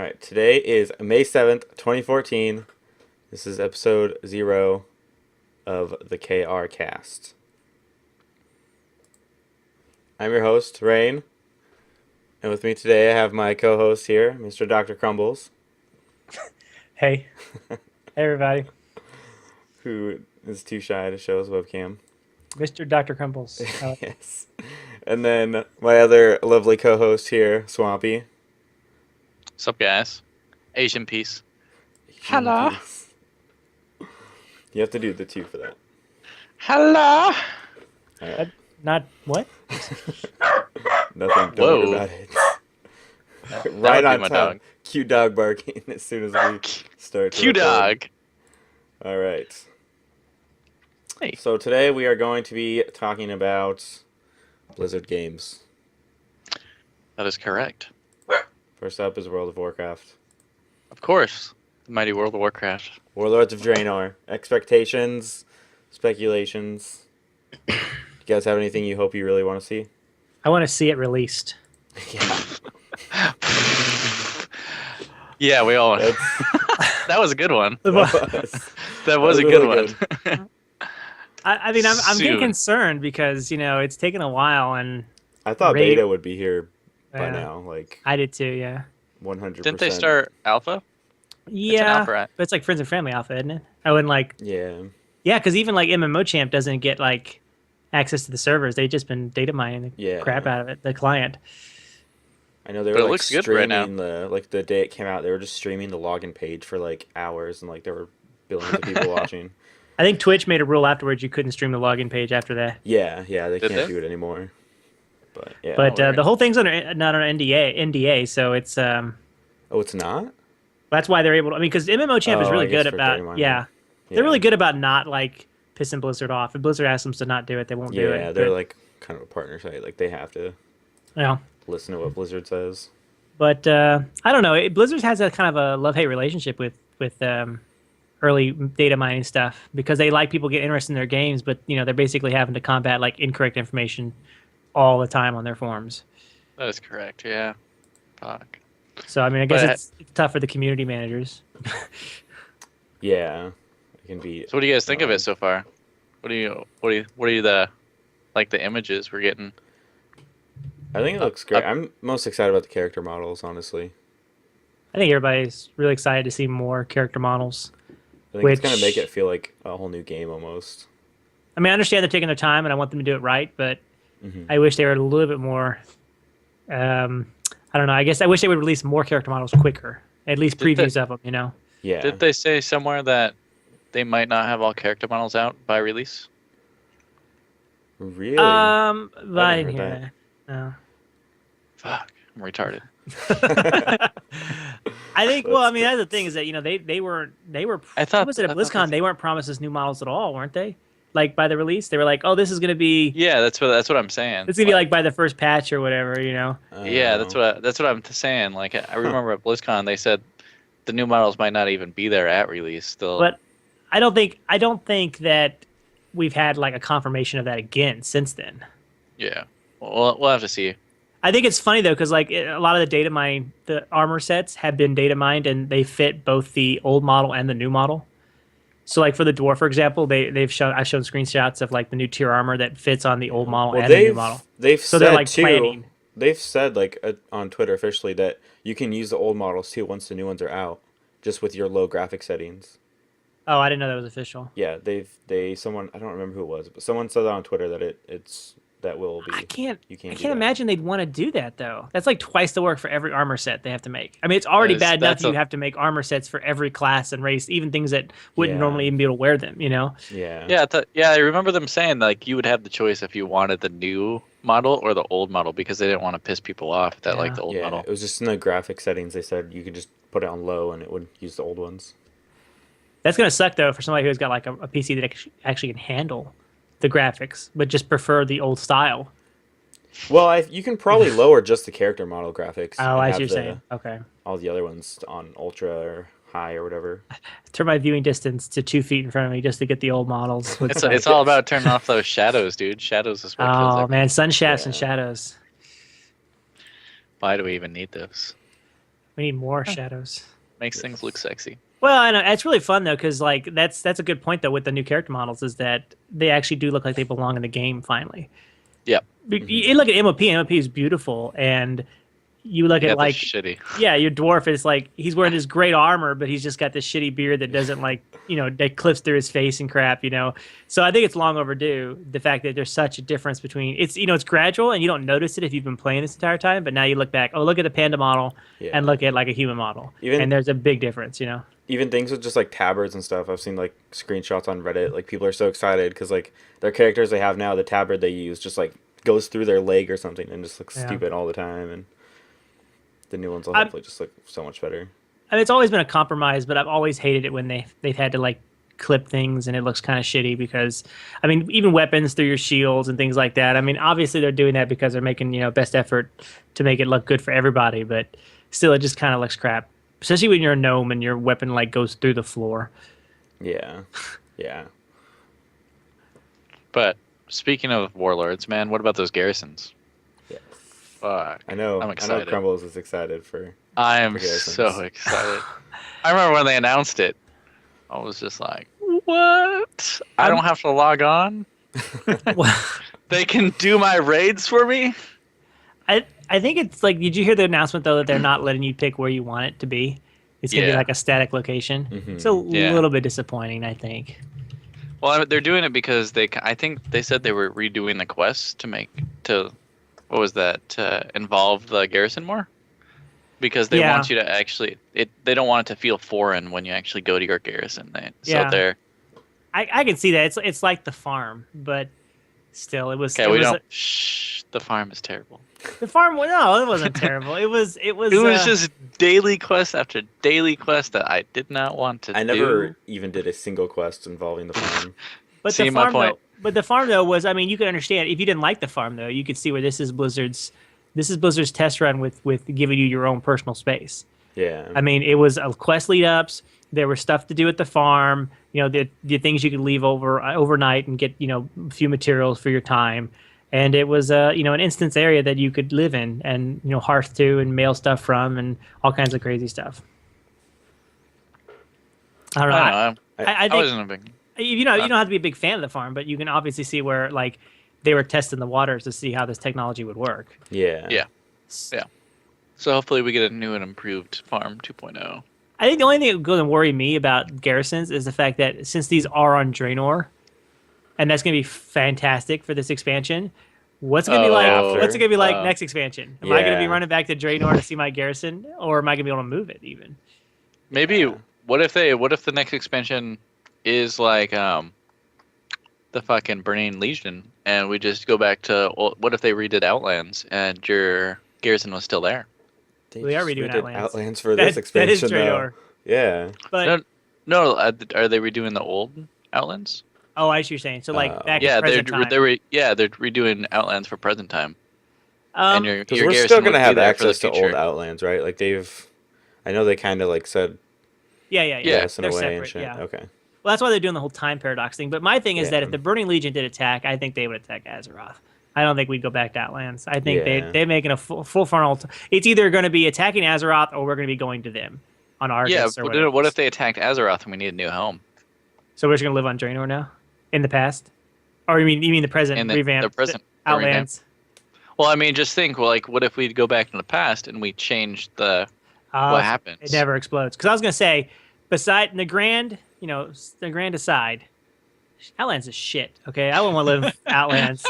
right, today is May 7th, 2014. This is episode 0 of the KR cast. I'm your host, Rain. And with me today I have my co-host here, Mr. Dr. Crumbles, Hey. Hey, everybody. who is too shy to show his webcam. Mr. Dr. Crumbles. Yes. And then my other lovely co-host here, Swampy. What's up, guys? Asian peace. Hello. You have to do the 2 for that. Hello. All right. Not what? Nothing. Don't Whoa. worry about it. That Right would be on my time. dog. Cute dog barking as soon as we start. to Q record. dog. All right. Hey. So today we are going to be talking about Blizzard games. That is correct. First up is World of Warcraft. Of course. The mighty World of Warcraft. Warlords of Draenor. Expectations, speculations. You guys have anything you hope you really want to see? I want to see it released. Yeah. Yeah, we all. That's, That was a good one. that That was a really good one. I mean, I'm getting Soon. concerned because, it's taken a while, and I thought Raid- beta would be here by Yeah. now, like I did too, yeah. 100%. Didn't they start alpha? It's an Yeah, alpha, right? but it's like Friends and Family Alpha, isn't it? I wouldn't Yeah. yeah, because even like MMO Champ doesn't get access to the servers. They've just been data mining the Yeah. crap out of it, the client. I know they But were it looks good right now. streaming the day it came out. They were just streaming the login page for hours, and there were billions of people watching. I think Twitch made a rule afterwards you couldn't stream the login page after that. Yeah, they Did can't they? do it anymore. But yeah. But weird. the whole thing's not on NDA, so it's Oh, it's not? that's why they're able to. I mean, because MMO Champ is Oh, really I guess good for about data mining. yeah, they're really good about not pissing Blizzard off. If Blizzard asks them to not do it, they won't do it. Yeah, they're But, kind of a partner site. They have to yeah. listen to what Blizzard says. But I don't know. Blizzard has a kind of a love-hate relationship with early data mining stuff because they like people get interested in their games, but they're basically having to combat incorrect information all the time on their forums. That is correct, yeah. Fuck. So I mean, I guess But- it's tough for the community managers. Yeah, it can be. So what do you guys think of it so far? What are the images we're getting? I think it looks great. I'm most excited about the character models, honestly. I think everybody's really excited to see more character models. I think it's gonna Which- make it feel like a whole new game almost. I mean, I understand they're taking their time, and I want them to do it right, but Mhm. I wish they were a little bit more. I don't know. I guess I wish they would release more character models quicker. At least Did they- previews of them. Yeah. Did they say somewhere that they might not have all character models out by release? Really? But I didn't heard hear that. No. Fuck, I'm retarded. I think. Well, I That's mean, that's the thing is that they were. I thought- What was it at I thought BlizzCon? They weren't promised us new models at all, weren't they? Like by the release, they were like, "Oh, this is gonna be. Yeah, that's what I'm saying. It's gonna be like by the first patch or whatever." Yeah, that's what I'm saying. Like I remember at BlizzCon they said the new models might not even be there at release still. But I don't think that we've had a confirmation of that again since then. Yeah, we'll have to see. I think it's funny though because a lot of the data mine, the armor sets have been data mined and they fit both the old model and the new model. So for the dwarf, for example, I've shown screenshots of the new tier armor that fits on the old model and the new model. They've So said they're too. planning. They've said on Twitter officially that you can use the old models too once the new ones are out, just with your low graphic settings. Oh, I didn't know that was official. Yeah, someone, I don't remember who it was, but someone said that on Twitter that that will be. I can't You can't. do can't that. imagine they'd want to do that though. That's twice the work for every armor set they have to make. I mean, it's already That is- bad enough that's you a- have to make armor sets for every class and race, even things that wouldn't Yeah. normally even be able to wear them. Yeah. Yeah, I remember them saying you would have the choice if you wanted the new model or the old model because they didn't want to piss people off that like Yeah. the old Yeah. model. It was just in the graphic settings. They said you could just put it on low and it would use the old ones. That's gonna suck though for somebody who's got a PC that actually can handle the graphics, but just prefer the old style. Well, you can probably lower just the character model graphics. Oh, and I have see what you're the- saying. Okay. All the other ones on ultra or high or whatever. Turn my viewing distance to 2 feet in front of me just to get the old models. with It's all about turning off those shadows, dude. Shadows is what kills oh it. man, sun shafts and Yeah. shadows. Why do we even need those? We need more shadows. Makes things look sexy. Well, I know it's really fun though, because like that's a good point though with the new character models is that they actually do look like they belong in the game finally. Yep. You look at MOP. MOP is beautiful, and you look Yeah, at like shitty. yeah, your dwarf is like he's wearing this great armor, but he's just got this shitty beard that doesn't like that clips through his face and crap. So I think it's long overdue. The fact that there's such a difference between it's gradual and you don't notice it if you've been playing this entire time, but now you look back, oh look at the panda model and look at like a human model, and there's a big difference. Even things with just like tabards and stuff. I've seen like screenshots on Reddit. Like people are so excited because like their characters they have now, the tabard they use just like goes through their leg or something and just looks stupid all the time. And the new ones will hopefully just look so much better. I mean, it's always been a compromise, but I've always hated it when they've had to like clip things and it looks kind of shitty because, I mean, even weapons through your shields and things like that. I mean, obviously they're doing that because they're making best effort to make it look good for everybody, but still, it just kind of looks crap. Especially when you're a gnome and your weapon like goes through the floor. Yeah, yeah. But speaking of warlords, man, what about those garrisons? Yes. Fuck. I'm excited. I know Crumbles is excited for. I am so excited. I remember when they announced it. I was just like, "What? I don't have to log on. They can do my raids for me." I think it's like, did you hear the announcement though that they're not letting you pick where you want it to be? It's gonna be like a static location. Mm-hmm. It's a little bit disappointing, I think. Well, they're doing it because I think they said they were redoing the quests what was that? To involve the garrison more, because they want you to actually they don't want it to feel foreign when you actually go to your garrison. I can see that. It's like the farm, but still, it was. Okay, the farm is terrible. The farm, no, it wasn't terrible. It was just daily quest after daily quest that I did not want to do. I never even did a single quest involving the farm. But see the farm, my point. But the farm though was, I mean, you could understand if you didn't like the farm though, you could see where this is Blizzard's test run with giving you your own personal space. Yeah. I mean, it was quest lead ups. There was stuff to do at the farm. The things you could leave overnight and get a few materials for your time. And it was an instance area that you could live in and hearth to and mail stuff from and all kinds of crazy stuff. I don't know. I think wasn't a big. you don't have to be a big fan of the farm, but you can obviously see where like they were testing the waters to see how this technology would work. Yeah. Yeah. Yeah. So hopefully we get a new and improved farm 2.0. I think the only thing that would worry me about garrisons is the fact that since these are on Draenor, and that's going to be fantastic for this expansion. What's it going to be like? After. What's it going to be like next expansion? Am I going to be running back to Draenor to see my garrison, or am I going to be able to move it even? Maybe. Yeah. What if the next expansion is like the fucking Burning Legion, and we just go back to what if they redid Outlands and your garrison was still there? We are redoing Outlands for this expansion. That is Draenor. Yeah. But no, are they redoing the old Outlands? Oh, I see what you're saying. So like back they're redoing Outlands for present time. And your we're still gonna have access to old Outlands, right? Like I know they kind of like said. Yeah. They're separate. And shit. Yeah. Okay. Well, that's why they're doing the whole time paradox thing. But my thing is that if the Burning Legion did attack, I think they would attack Azeroth. I don't think we'd go back to Outlands. I think they're making a full frontal. It's either going to be attacking Azeroth or we're going to be going to them on Argus. Yeah, or but what if they attacked Azeroth and we need a new home? So we're just going to live on Draenor now? In the past? Or you mean the present revamp? The present Outlands. Well, I mean, just think, like, what if we go back in the past and we change what happens? It never explodes. Because I was going to say, beside the grand aside, Outlands is shit, okay? I wouldn't want to live Outlands.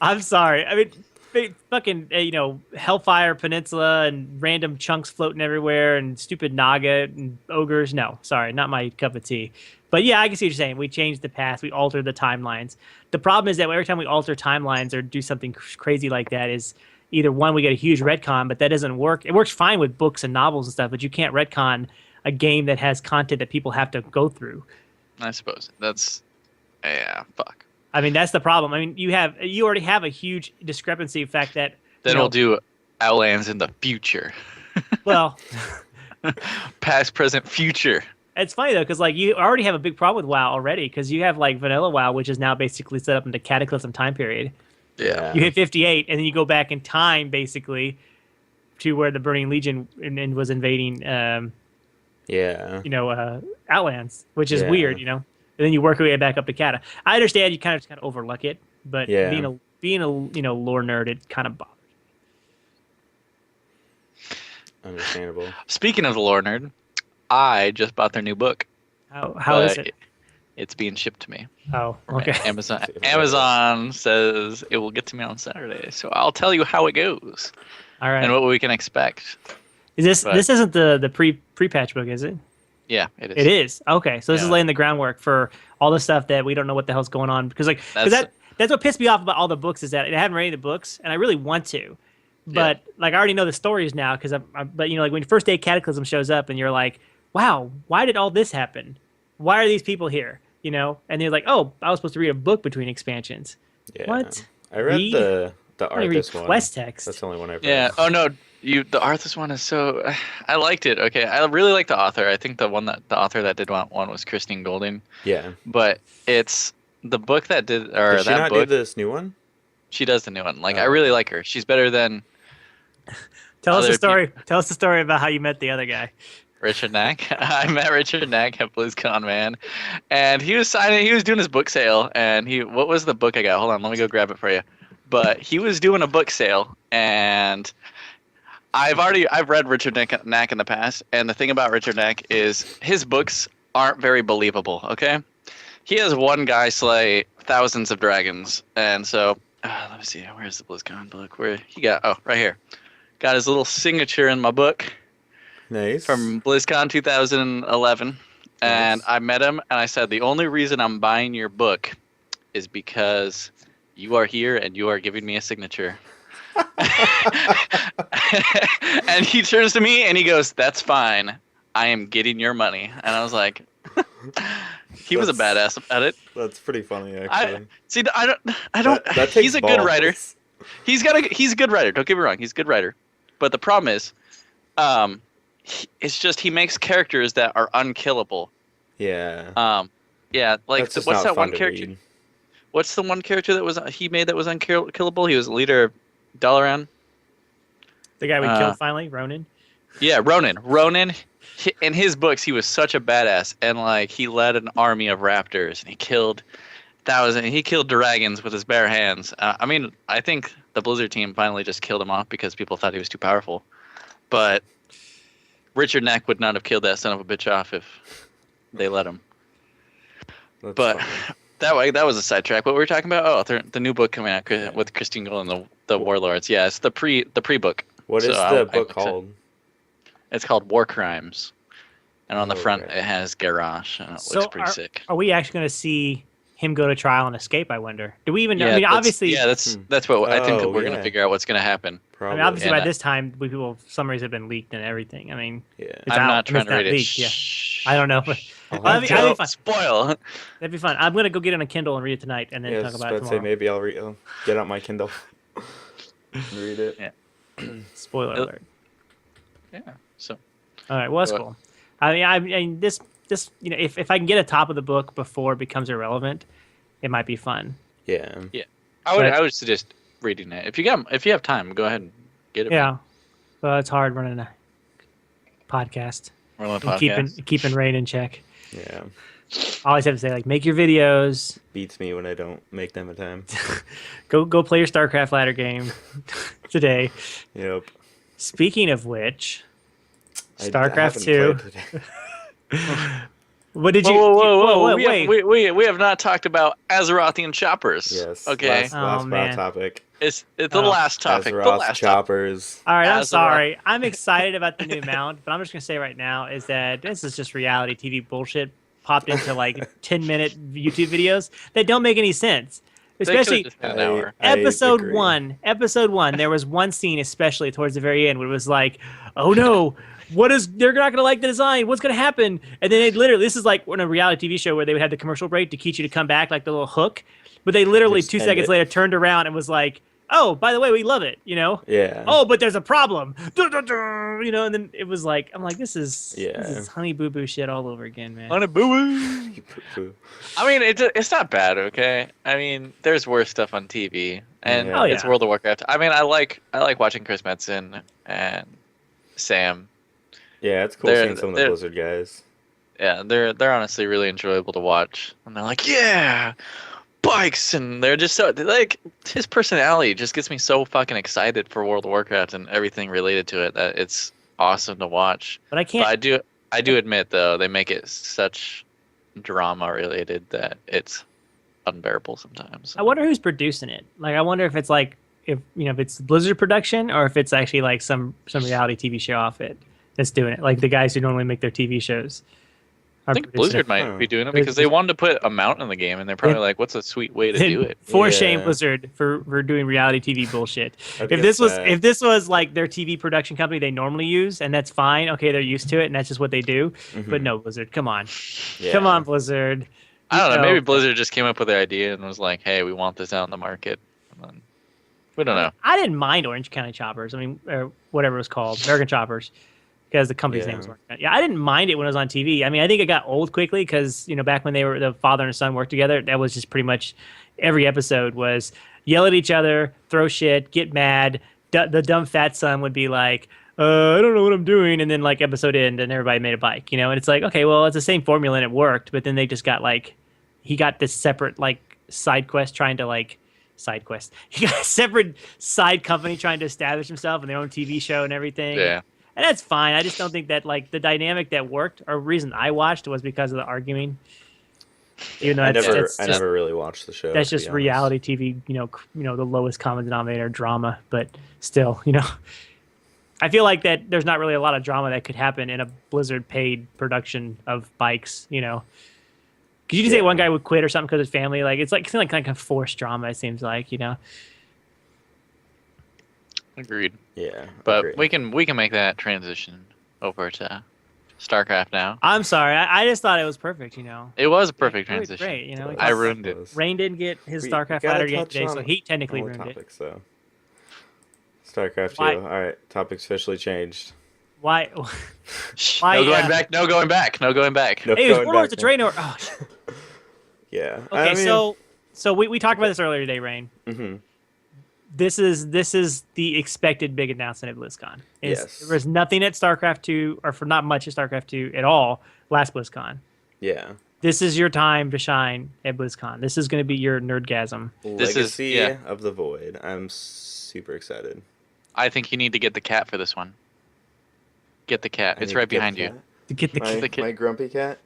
I'm sorry. I mean, fucking, Hellfire Peninsula and random chunks floating everywhere and stupid Naga and ogres. No, sorry, not my cup of tea. But yeah, I can see what you're saying. We changed the past. We altered the timelines. The problem is that every time we alter timelines or do something crazy like that is either one, we get a huge retcon, but that doesn't work. It works fine with books and novels and stuff, but you can't retcon a game that has content that people have to go through. I suppose. Fuck. I mean, that's the problem. I mean, you already have a huge discrepancy of fact that... Then we'll do Outlands in the future. Well... Past, present, future. It's funny though, because like you already have a big problem with WoW already, because you have like vanilla WoW, which is now basically set up into Cataclysm time period. Yeah. You hit 58, and then you go back in time basically to where the Burning Legion and was invading, Yeah. Outlands, which is Yeah. weird, And then you work your way back up to Kata. I understand you kind of overlook it, but Yeah. being a lore nerd, it kind of bothers. Understandable. Speaking of the lore nerd, I just bought their new book. How is it? It's being shipped to me. Oh, from okay. Amazon. See if it Amazon says it will get to me on Saturday, so I'll tell you how it goes All right. and what we can expect. This but- this isn't the pre-patch book, is it? Yeah, it is. It is. Okay, so this is Yeah. laying the groundwork for all the stuff that we don't know what the hell's going on because That's- that's what pissed me off about all the books is that I haven't read any of the books and I really want to, but I already know the stories now because but when First Day Cataclysm shows up and you're like, wow, why did all this happen? Why are these people here? And you're like, oh, I was supposed to read a book between expansions. Yeah. What? I read Read? the I read Arthas one. quest text. That's the only one I've read. Yeah. Oh no, the Arthas one is so. I liked it. Okay, I really like the author. I think the author that did one was Christine Golding. Yeah. But it's the book that did or Did she that not book. do this new one? She does the new one. Like I Oh. really like her. She's better than Tell us other the story. Tell us the story about how you met the other guy. Richard Knack. I met Richard Knack at BlizzCon, man, and he was signing. He was doing his book sale, and what was the book I got? Hold on, let me go grab it for you. But he was doing a book sale, and I've read Richard Knack in the past, and the thing about Richard Knack is his books aren't very believable. Okay, he has one guy slay thousands of dragons, and so let me see. Where's the BlizzCon book? Where he got? Oh, right here. Got his little signature in my book. Nice. From BlizzCon 2011, and Nice. I met him, and I said, the only reason I'm buying your book is because you are here and you are giving me a signature. And he turns to me and he goes, that's fine. I am getting your money. And I was like, he was a That's- badass at it. That's pretty funny, actually. See, I don't. That takes He's a good balls. writer. He's a good writer. Don't get me wrong. He's a good writer. But the problem is, it's just he makes characters that are unkillable. Yeah. Yeah, like That's just what's not that fun one to character? read. What's the one character that he made that was unkillable? He was the leader of Dalaran. The guy we Uh, killed finally, Ronan. Yeah, Ronan. In his books, he was such a badass, and like he led an army of raptors, and he killed dragons with his bare hands. I mean, I think the Blizzard team finally just killed him off because people thought he was too powerful. But Richard Knack would not have killed that son of a bitch off if they let him. That's But funny. that was a sidetrack. What were we talking about? Oh, the new book coming out with Christine Gold and the Warlords. Yeah, it's the pre-book. What is So the I'm book excited. called? It's called War Crimes, and on the Oh, front right. it has Garrosh, and it So looks pretty sick. Are we actually going to see him go to trial and escape? I wonder. Do we even know? Yeah, I mean, that's- obviously. Yeah, that's Hmm. what I think that Oh, we're yeah. gonna figure out what's gonna happen. I Probably. mean, obviously Yeah. by this time, summaries have been leaked and everything. I mean, Yeah. It's I'm out, not and trying it's to not read it. leaked, yeah. Shh. I don't know, but I'll That'd have be- to- that'd be fun. Spoil. that'd be fun. I'm gonna go get on a Kindle and read it tonight, and then Yeah, I talk was about it about to say tomorrow. maybe I'll get out my Kindle and read it. Yeah. Spoiler It'll- alert. Yeah. So All right, well that's What? cool. I mean, this if I can get a top of the book before it becomes irrelevant, it might be fun. Yeah. I But- would suggest reading it if you have time. Go ahead and get it. Yeah, but it's hard running a podcast We're on a and podcast. keeping Rain in check. Yeah. I always have to say like, make your videos. Beats me when I don't make them in time. Go play your StarCraft ladder game today. Yep. Speaking of which, I StarCraft haven't 2. played today. What did you? Whoa! Wait. We have not talked about Azerothian choppers. Yes. Okay. Last man. topic. It's the Oh. last topic. The Azeroth last topic. choppers. All right, I'm Azeroth. sorry. I'm excited about the new mount, but I'm just gonna say right now is that this is just reality TV bullshit popped into like 10-minute YouTube videos that don't make any sense. They could've Especially just been an hour. I episode agree. episode one, there was one scene, especially towards the very end, where it was like, "Oh no, they're not gonna like the design. What's gonna happen?" And then this is like in a reality TV show where they would have the commercial break to teach you to come back, like the little hook. But they literally Just 2 end seconds it. later turned around and was like, "Oh, by the way, we love it," Yeah. Oh, but there's a problem. Dun, dun, dun. you know, and then it was like, I'm like, this is Yeah. Honey Boo Boo shit all over again, man. On a boo. Poo-poo. I mean, it's not bad, okay? I mean, there's worse stuff on TV, and Yeah. Oh, it's yeah. World of Warcraft. I mean, I like watching Chris Metzen and Sam. Yeah, it's cool seeing some of the Blizzard guys. Yeah, they're honestly really enjoyable to watch, and they're like, yeah, bikes, and they're just so like his personality just gets me so fucking excited for World of Warcraft and everything related to it that it's awesome to watch. But I can't. But I do admit though they make it such drama related that it's unbearable sometimes. I wonder who's producing it. Like, I wonder if it's like, if it's Blizzard production, or if it's actually like some reality TV show off it that's doing it. Like the guys who normally make their TV shows. I think Blizzard might be doing it because they wanted to put a mount in the game, and they're probably like, "What's a sweet way to do it?" For shame, Blizzard, for doing reality TV bullshit. I If this was like their TV production company they normally use, and that's fine. Okay, they're used to it, and that's just what they do. But no, Blizzard, come on, come on, Blizzard. I don't know. Maybe Blizzard just came up with the idea and was like, "Hey, we want this out in the market." And then, we don't know. I didn't mind Orange County Choppers. I mean, or whatever it was called, American Choppers. Because the company's name was Orange County. Yeah, I didn't mind it when it was on TV. I mean, I think it got old quickly because, back when the father and son worked together, that was just pretty much every episode was yell at each other, throw shit, get mad. The dumb fat son would be like, I don't know what I'm doing. And then like episode end and everybody made a bike, and it's like, okay, well, it's the same formula and it worked. But then they just got like, he got this separate like side quest trying to like, side quest. He got a separate side company trying to establish himself in their own TV show and everything. Yeah. And that's fine. I just don't think that like the dynamic that worked, or reason I watched, was because of the arguing. Even though I never really watched the show. That's just reality TV. The lowest common denominator drama. But still, I feel like that there's not really a lot of drama that could happen in a Blizzard paid production of bikes. Because you can say one guy would quit or something because of his family. Like it's like kind of forced drama. It seems like Agreed. Yeah, but agreed. we can make that transition over to StarCraft now. I'm sorry. I just thought it was perfect. It was a perfect It was transition. great. I ruined it. Rain didn't get his We StarCraft gotta ladder game touch today, so on he technically all the ruined it. topics, though. StarCraft 2. Why- All right, topics officially changed. Why? Shh, Why, no going yeah. back. No going back. No going back. No Hey, it was going Warlords of back now. Draenor. Oh, shit. Yeah. Okay, I mean, so we talked about this earlier today, Rain. mhm. This is the expected big announcement at BlizzCon. Yes. There was nothing at StarCraft 2, or for not much at StarCraft 2 at all last BlizzCon. Yeah. This is your time to shine at BlizzCon. This is going to be your nerdgasm. This is- Legacy yeah. of the Void. I'm super excited. I think you need to get the cat for this one. Get the cat. I It's need right to get behind the you. cat. To get the My, the kid. my grumpy cat?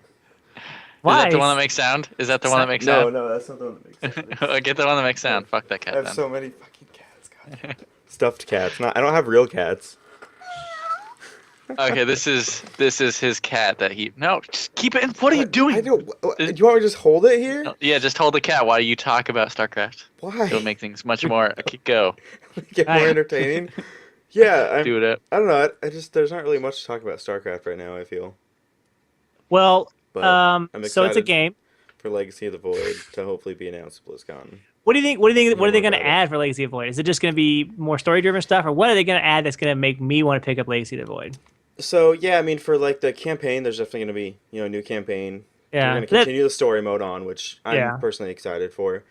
Why? Is that the one that makes sound? Is that the one that makes No, sound? no, that's not the one that makes sense. Get the one that makes sound. Fuck that I cat have then. so many fucking cats. God. Stuffed cats. I don't have real cats. Okay, this is his cat that he. No, just keep it. What are you doing? I don't. Do you want me to just hold it here? Yeah, just hold the cat while you talk about StarCraft. Why? It'll make things much more. Go. Get more entertaining. Yeah, Do it. I don't know. I just there's not really much to talk about StarCraft right now. I feel, Well, but I'm so it's a excited game. for Legacy of the Void to hopefully be announced at BlizzCon. What do you think? What are they More going to about it. add for Legacy of Void? Is it just going to be more story-driven stuff, or what are they going to add that's going to make me want to pick up Legacy of the Void? So yeah, I mean for like the campaign, there's definitely going to be a new campaign. Yeah, We're going to continue the story mode on, which I'm Yeah. personally excited for.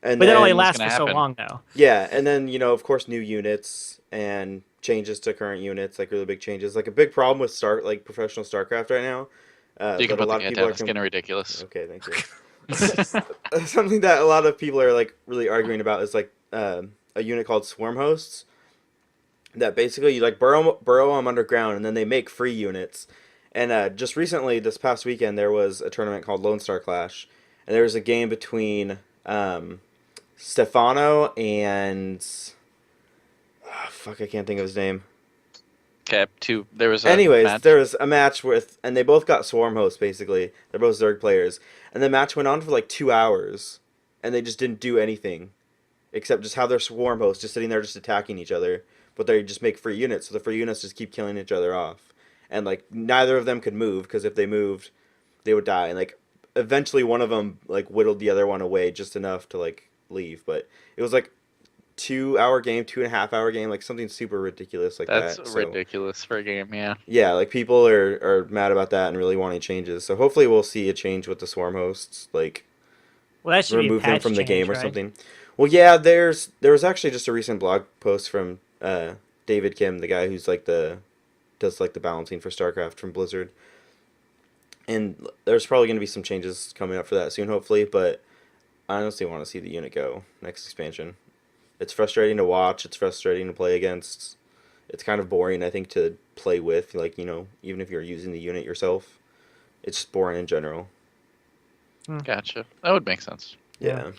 And but that only then- lasts for gonna so happen? long, though. Yeah, and then of course new units and changes to current units, like really big changes. Like a big problem with professional StarCraft right now. You can that a put lot the of cat people down. are It's getting ridiculous. Okay, thank you. Something that a lot of people are like really arguing about is like a unit called Swarm Hosts. That basically you like burrow them underground, and then they make free units. And just recently, this past weekend, there was a tournament called Lone Star Clash, and there was a game between Stefano and fuck, I can't think of his name. Okay, there was a Anyways, match. there was a match and they both got Swarm Hosts, basically. They're both Zerg players. And the match went on for like 2 hours, and they just didn't do anything. Except just have their Swarm Hosts just sitting there just attacking each other. But they just make free units, so the free units just keep killing each other off. And like, neither of them could move, because if they moved, they would die. And like, eventually one of them like whittled the other one away just enough to like leave. But it was like 2 hour game, 2.5 hour game, like something super ridiculous like That's that. ridiculous for a game, yeah. Yeah, like people are mad about that and really wanting changes. So hopefully we'll see a change with the swarm hosts, like Well, that should be a remove them patch from the change, game or right? something. Well, yeah, there was actually just a recent blog post from David Kim, the guy who's like does like the balancing for StarCraft from Blizzard. And there's probably going to be some changes coming up for that soon, hopefully, but I honestly want to see the unit go next expansion. It's frustrating to watch, it's frustrating to play against. It's kind of boring, I think, to play with, like, even if you're using the unit yourself. It's just boring in general. Gotcha. That would make sense. Yeah.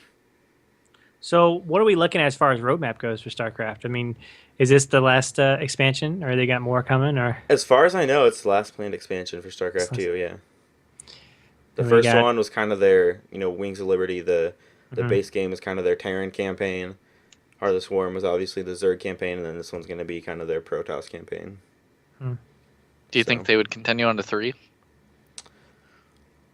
So, what are we looking at as far as roadmap goes for StarCraft? I mean, is this the last expansion, or they got more coming? Or As far as I know, it's the last planned expansion for StarCraft 2, yeah. The And we first got- one was kind of their, Wings of Liberty. The base game is kind of their Terran campaign. Heart of the Swarm was obviously the Zerg campaign, and then this one's going to be kind of their Protoss campaign. Do you think they would continue on to 3?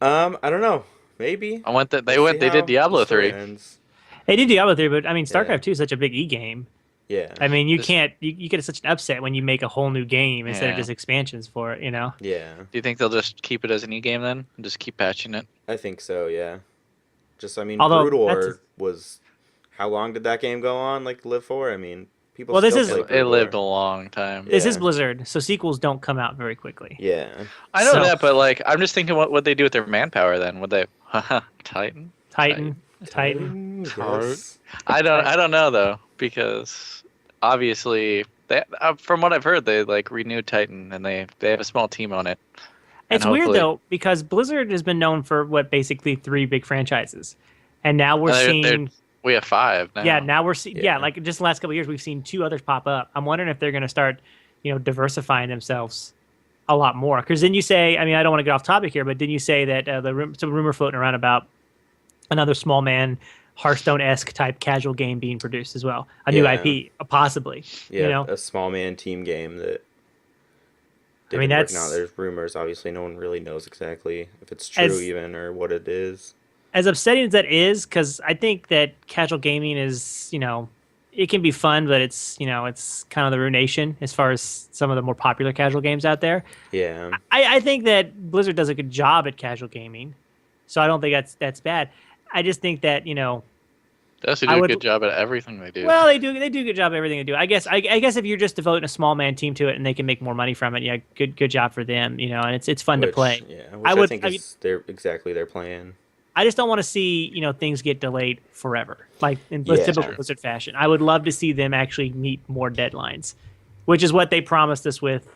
I don't know. Maybe. I went that they We'll see did how Diablo the story 3. ends. they did Diablo 3, but I mean, StarCraft Yeah. 2 is such a big E game. Yeah. I mean, you Just- can't you get such an upset when you make a whole new game instead of Yeah. just expansions for it. Yeah. Do you think they'll just keep it as an e-game then? And just keep patching it? I think so, yeah. Just, Although, Brood War that's was... How long did that game go on, live for? I mean, people Well, this still is- play It Brood lived a War. long time. This is Yeah. Blizzard, so sequels don't come out very quickly. Yeah. I know So- that, but like, I'm just thinking, what would they do with their manpower then? Would they, Titan? Titan. Yes. I don't know though, because obviously, they, from what I've heard, they like renewed Titan and they have a small team on it. And It's weird hopefully- though because Blizzard has been known for basically 3 big franchises, and now we're They're- seeing. We have 5 now. Yeah, now we're seeing. Yeah. Yeah. like just the last couple of years, we've seen 2 others pop up. I'm wondering if they're going to start, diversifying themselves a lot more. Because then you say, I mean, I don't want to get off topic here, but didn't you say that some rumor floating around about another small man Hearthstone-esque type casual game being produced as well, a new Yeah. IP, possibly. Yeah, a small man team game that. I mean, didn't work that's- out. There's rumors. Obviously, no one really knows exactly if it's true even or what it is. As upsetting as that is, because I think that casual gaming is, it can be fun, but it's, it's kind of the ruination as far as some of the more popular casual games out there. Yeah. I think that Blizzard does a good job at casual gaming, so I don't think that's bad. I just think that They also I do a would- good job at everything they do. well, they do a good job at everything they do. I guess if you're just devoting a small man team to it and they can make more money from it, yeah, good job for them. And it's fun to play. Yeah, I which I would- think I mean- is their plan. I just don't want to see things get delayed forever, like in Yeah. typical Blizzard fashion. I would love to see them actually meet more deadlines, which is what they promised us with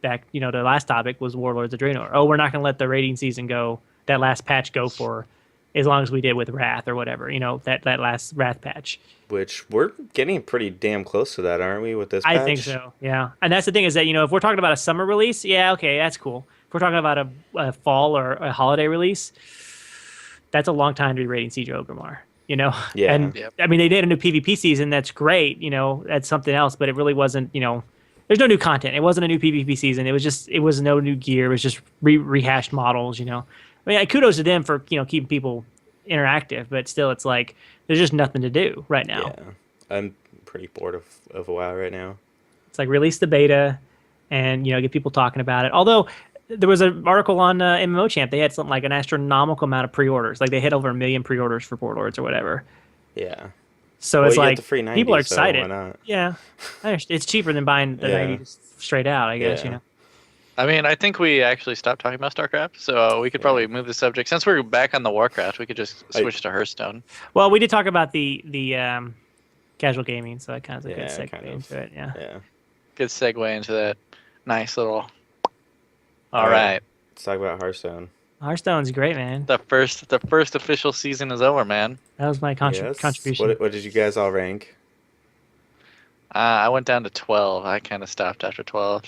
back. The last topic was Warlords of Draenor. Oh, we're not going to let the raiding season go. That last patch go for as long as we did with Wrath or whatever. That last Wrath patch. Which we're getting pretty damn close to that, aren't we? With this, I patch? think so. Yeah, and that's the thing is that if we're talking about a summer release, yeah, okay, that's cool. If we're talking about a fall or a holiday release, that's a long time to be raiding Siege of Orgrimmar. Yeah. And Yep. I mean, they did a new PvP season. That's great. That's something else, but it really wasn't. There's no new content. It wasn't a new PvP season. It was no new gear. It was just rehashed models. I mean, kudos to them for keeping people interactive, but still, it's like there's just nothing to do right now. Yeah, I'm pretty bored of WoW right now. It's like release the beta and get people talking about it. Although there was an article on MMO Champ, they had something like an astronomical amount of pre-orders. Like they hit over 1 million pre-orders for Warlords or whatever. Yeah. So Well, it's you get like the free 90, people are so excited. why not? Yeah, I understand. It's cheaper than buying the Yeah. 90 straight out, I guess. Yeah. I mean, I think we actually stopped talking about StarCraft, so we could probably move the subject. Since we're back on the Warcraft, we could just switch to Hearthstone. Well, we did talk about the casual gaming, so that kind of is a Yeah, good segue kind of. into it. Yeah. Yeah. Good segue into that nice little. All All right. right, Let's talk about Hearthstone. Hearthstone's great, man. the first official season is over, man. That was my Yes. contribution. What did you guys all rank? I went down to 12. I kind of stopped after 12.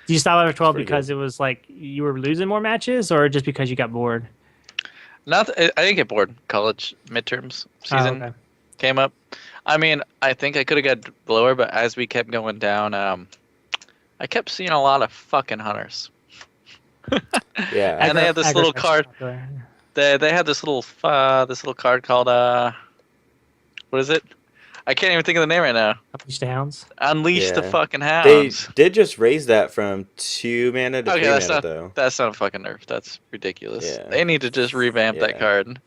Did you stop after 12 pretty because it was like you were losing more matches, or just because you got bored? I didn't get bored. College midterms season Oh, okay. came up. I mean, I think I could have got lower, but as we kept going down, I kept seeing a lot of fucking hunters. Yeah. And they have this little card. Popular. They had this little card called what is it? I can't even think of the name right now. Unleash the Hounds. Unleash the Yeah. fucking They hounds. did just raise that from 2 mana to 3 Okay, mana though. that's not a fucking nerf. That's ridiculous. Yeah. They need to just revamp that Yeah. card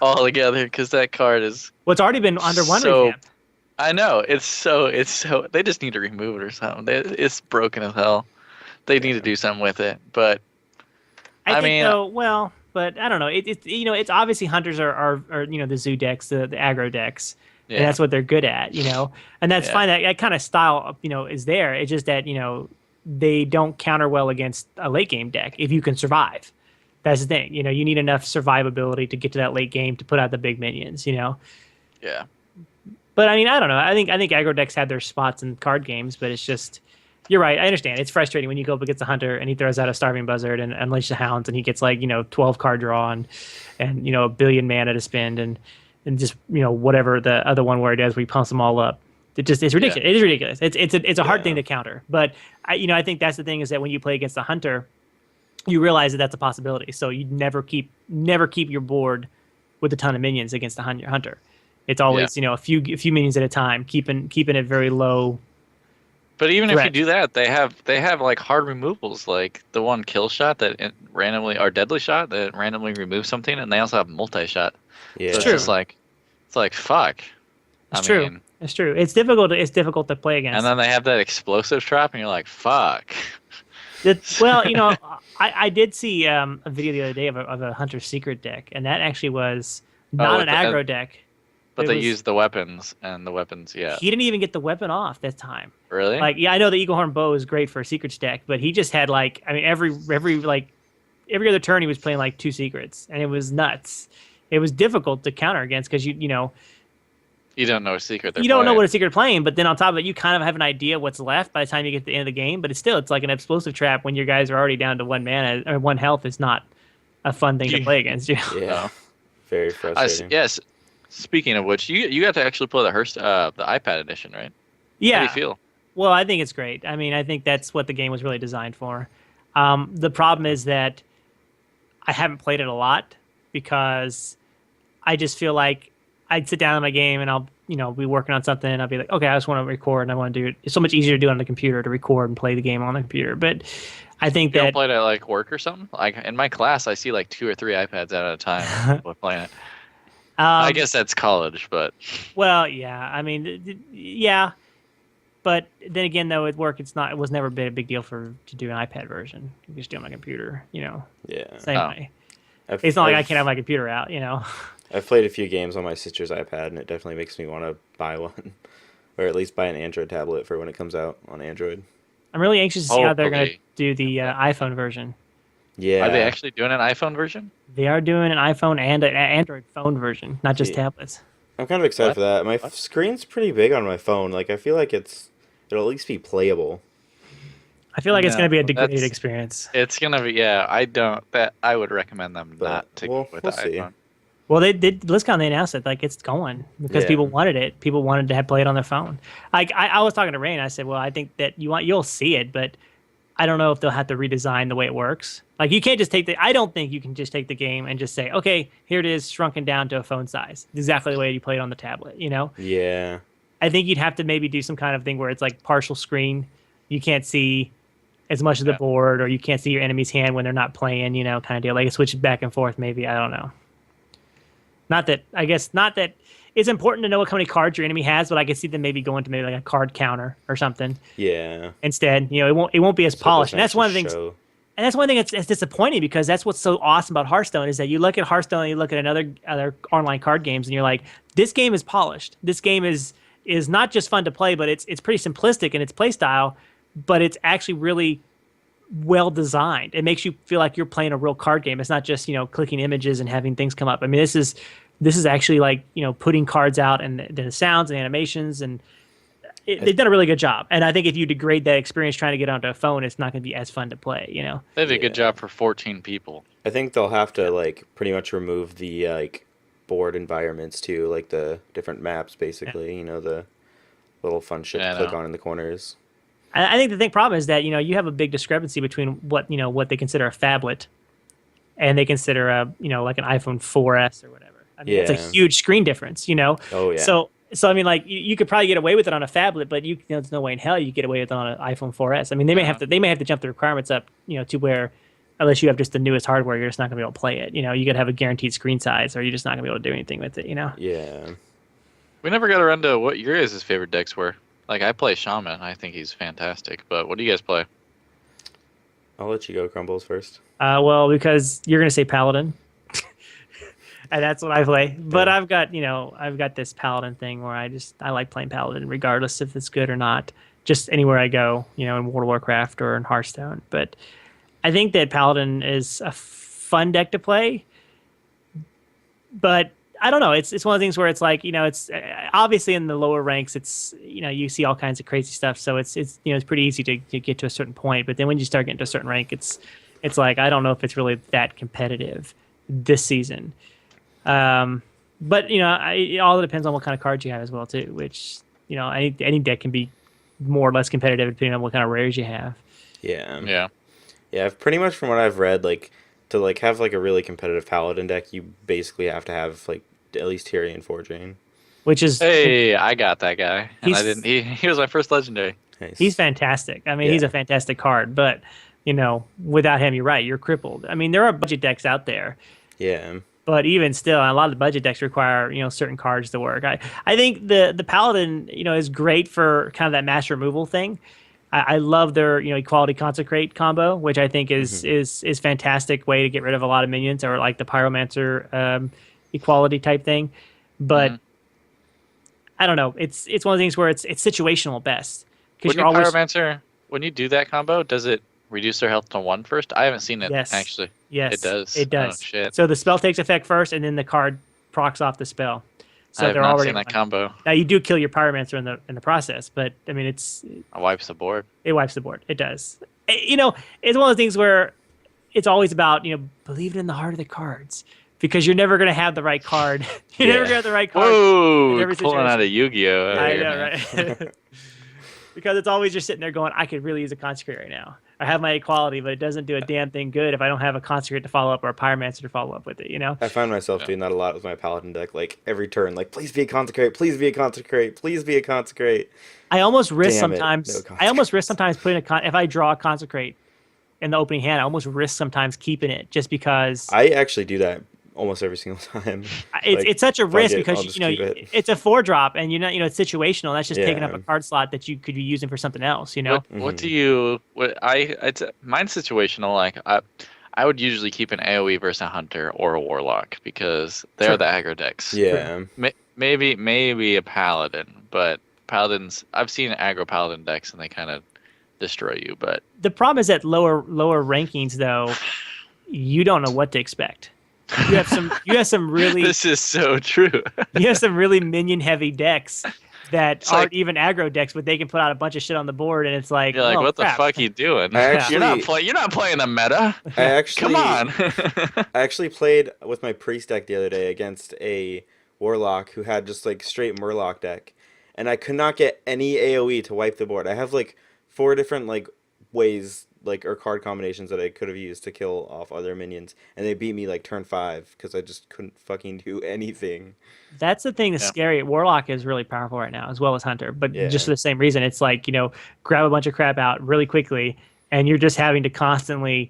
altogether because that card is. Well, it's already been under one So- revamp. I know it's so. They just need to remove it or something. It's broken as hell. They need to do something with it. But I think mean- though, well, but I don't know. It's it's obviously hunters are the zoo decks, the aggro decks, yeah, and that's what they're good at, and that's Yeah. fine. That kind of style, is there. It's just that they don't counter well against a late game deck if you can survive. That's the thing. You need enough survivability to get to that late game to put out the big minions. yeah. But I mean, I don't know. I think aggro decks have their spots in card games, but it's just. You're right. I understand. It's frustrating when you go up against a hunter and he throws out a Starving Buzzard and Unleash the Hounds and he gets 12 card draw and a billion mana to spend and just whatever the other one where it does where he pumps them all up. It's ridiculous. Yeah. It is ridiculous. It's a hard Yeah. thing to counter. But I think that's the thing is that when you play against a hunter, you realize that that's a possibility. So you never keep your board with a ton of minions against a hunter. It's always a few minions at a time, keeping it very low. But even if you Correct. do that, they have like hard removals, like the one kill shot that randomly or deadly shot that randomly removes something, and they also have multi shot. Yeah. So it's true. just like, fuck. It's true. It's true. It's difficult. It's difficult to play against. And then they have that explosive trap, and you're like, fuck. Well, I did see a video the other day of a Hunter's Secret deck, and that actually was not with an the- aggro deck. But It they was- use the weapons, and the weapons, yeah. He didn't even get the weapon off that time. Really? I know the Eaglehorn Bow is great for a Secrets deck, but he just had every other turn he was playing 2 secrets, and it was nuts. It was difficult to counter against because You don't know a secret. you don't know what a secret playing, but then on top of it, you kind of have an idea what's left by the time you get to the end of the game. But it's like an explosive trap when your guys are already down to 1 mana or 1 health is not a fun thing to play against. Yeah. Very frustrating. Yes. Speaking of which, you got to actually play the iPad edition, right? Yeah. How do you feel? Well, I think it's great. I mean, I think that's what the game was really designed for. The problem is that I haven't played it a lot because I just feel like I'd sit down in my game and I'll, be working on something and I'll be like, okay, I just want to record and I want to do it. It's so much easier to do it on the computer to record and play the game on the computer. But I think You don't that play it at work or something? Like in my class, I see 2 or 3 iPads out at a time people playing it. I guess that's college, but Well, yeah. I mean, yeah. But then again, though, at work, it was never been a big deal to do an iPad version. You just do it on my computer, Yeah. same Oh. way. It's not like I can't have my computer out, I've played a few games on my sister's iPad, and it definitely makes me want to buy one, or at least buy an Android tablet for when it comes out on Android. I'm really anxious to see how they're going to Okay. do the iPhone version. Yeah. Are they actually doing an iPhone version? They are doing an iPhone and an Android phone version, not just Yeah. tablets. I'm kind of excited What? for that. My screen's pretty big on my phone. Like, I feel like it'll at least be playable. I feel like it's No, going to be a degraded that's- experience. It's gonna be I would recommend them But not to we'll- go with we'll the see. iPhone. Well, they did BlizzCon. They announced it it's going because Yeah. people wanted it. People wanted to play it on their phone. I was talking to Rain. I said, well, I think that you'll see it, but I don't know if they'll have to redesign the way it works. You can't just I don't think you can just take the game and just say, okay, here it is, shrunken down to a phone size, exactly the way you play it on the tablet. Yeah. I think you'd have to maybe do some kind of thing where it's partial screen. You can't see as much of the Yeah. board, or you can't see your enemy's hand when they're not playing, kind of deal. Switch it back and forth, maybe. I don't know. Not that it's important to know how many cards your enemy has, but I could see them maybe going to maybe a card counter or something Yeah. instead. It won't be as So it polished. doesn't And that's one of the actually things. show. And that's one thing that's disappointing because that's what's so awesome about Hearthstone is that you look at Hearthstone and you look at other online card games and you're like, this game is polished. This game is not just fun to play, but it's pretty simplistic in its play style, but it's actually really well designed. It makes you feel like you're playing a real card game. It's not just clicking images and having things come up. I mean, this is actually putting cards out and the sounds and animations and. They've done a really good job, and I think if you degrade that experience trying to get onto a phone, it's not going to be as fun to play. They did a Yeah. good job for 14 people. I think they'll have to pretty much remove the board environments too, like the different maps basically, the little fun shit Yeah, to I click know. on in the corners. I think the problem is that you have a big discrepancy between what they consider a phablet and they consider a like an iPhone 4S or whatever. I mean, it's a Yeah. huge screen difference. Oh yeah. So I mean, like you could probably get away with it on a phablet, but there's no way in hell you get away with it on an iPhone 4S. I mean, they may have to jump the requirements up, to where unless you have just the newest hardware, you're just not gonna be able to play it. You gotta have a guaranteed screen size, or you're just not gonna be able to do anything with it. Yeah. We never got around to what your guys' favorite decks were. Like, I play Shaman. I think he's fantastic. But what do you guys play? I'll let you go, Crumbles, first. Well, because you're gonna say Paladin, and that's what I play. But I've got this Paladin thing where I like playing Paladin regardless if it's good or not. Just anywhere I go, in World of Warcraft or in Hearthstone. But I think that Paladin is a fun deck to play. But I don't know. It's one of the things where it's like, it's obviously in the lower ranks. It's you see all kinds of crazy stuff. So it's pretty easy to get to a certain point. But then when you start getting to a certain rank, it's like I don't know if it's really that competitive this season. But it all depends on what kind of cards you have as well too. Which any deck can be more or less competitive depending on what kind of rares you have. Yeah. Pretty much from what I've read, like to like have like a really competitive Paladin deck, you basically have to have like at least Tyrion Fordrain. Which is I got that guy, and I didn't. He was my first legendary. Nice. He's fantastic. I mean, he's a fantastic card, but without him, you're right. You're crippled. I mean, there are budget decks out there. Yeah. But even still, a lot of the budget decks require certain cards to work. I think the Paladin is great for kind of that mass removal thing. I love their Equality Consecrate combo, which I think is fantastic way to get rid of a lot of minions, or like the Pyromancer Equality type thing. But I don't know. It's one of the things where it's situational at best. When you Pyromancer, when you do that combo, does it reduce their health to 1 first? I haven't seen it actually. Yes, it does. It does. Oh, shit. So the spell takes effect first, and then the card procs off the spell. So I have they're not already seen that combo. Now you do kill your Pyromancer in the process, but I mean It wipes the board. It wipes the board. It does. It's one of those things where it's always about believe it in the heart of the cards, because you're never going to have the right card. You're never going to have the right card. Whoa, pulling out of Yu-Gi-Oh! I know, right? Because it's always just sitting there going, I could really use a Consecrate right now. I have my Equality, but it doesn't do a damn thing good if I don't have a Consecrate to follow up or a Pyromancer to follow up with it, I find myself doing that a lot with my Paladin deck. Like, every turn, like, please be a Consecrate, please be a Consecrate, please be a Consecrate. I almost risk sometimes putting if I draw a Consecrate in the opening hand, I almost risk sometimes keeping it just because. I actually do that almost every single time. It's such a risk because it's a 4-drop, and it's situational. That's just taking up a card slot that you could be using for something else. What do you? Mine's situational. Like I would usually keep an AOE versus a Hunter or a Warlock because they're the aggro decks. Yeah. Maybe a Paladin, but Paladins. I've seen aggro Paladin decks and they kind of destroy you. But the problem is at lower rankings, though, you don't know what to expect. You have some really. This is so true. You have some really minion heavy decks that aren't even aggro decks, but they can put out a bunch of shit on the board, and it's like, you're like, what crap. the fuck are you doing? You're not playing the meta. Come on. I actually played with my priest deck the other day against a warlock who had just like straight Murloc deck, and I could not get any AOE to wipe the board. I have like 4 different like ways or card combinations that I could have used to kill off other minions, and they beat me like turn 5 because I just couldn't fucking do anything. That's the thing that's scary. Warlock is really powerful right now, as well as Hunter, but just for the same reason. It's like, grab a bunch of crap out really quickly, and you're just having to constantly,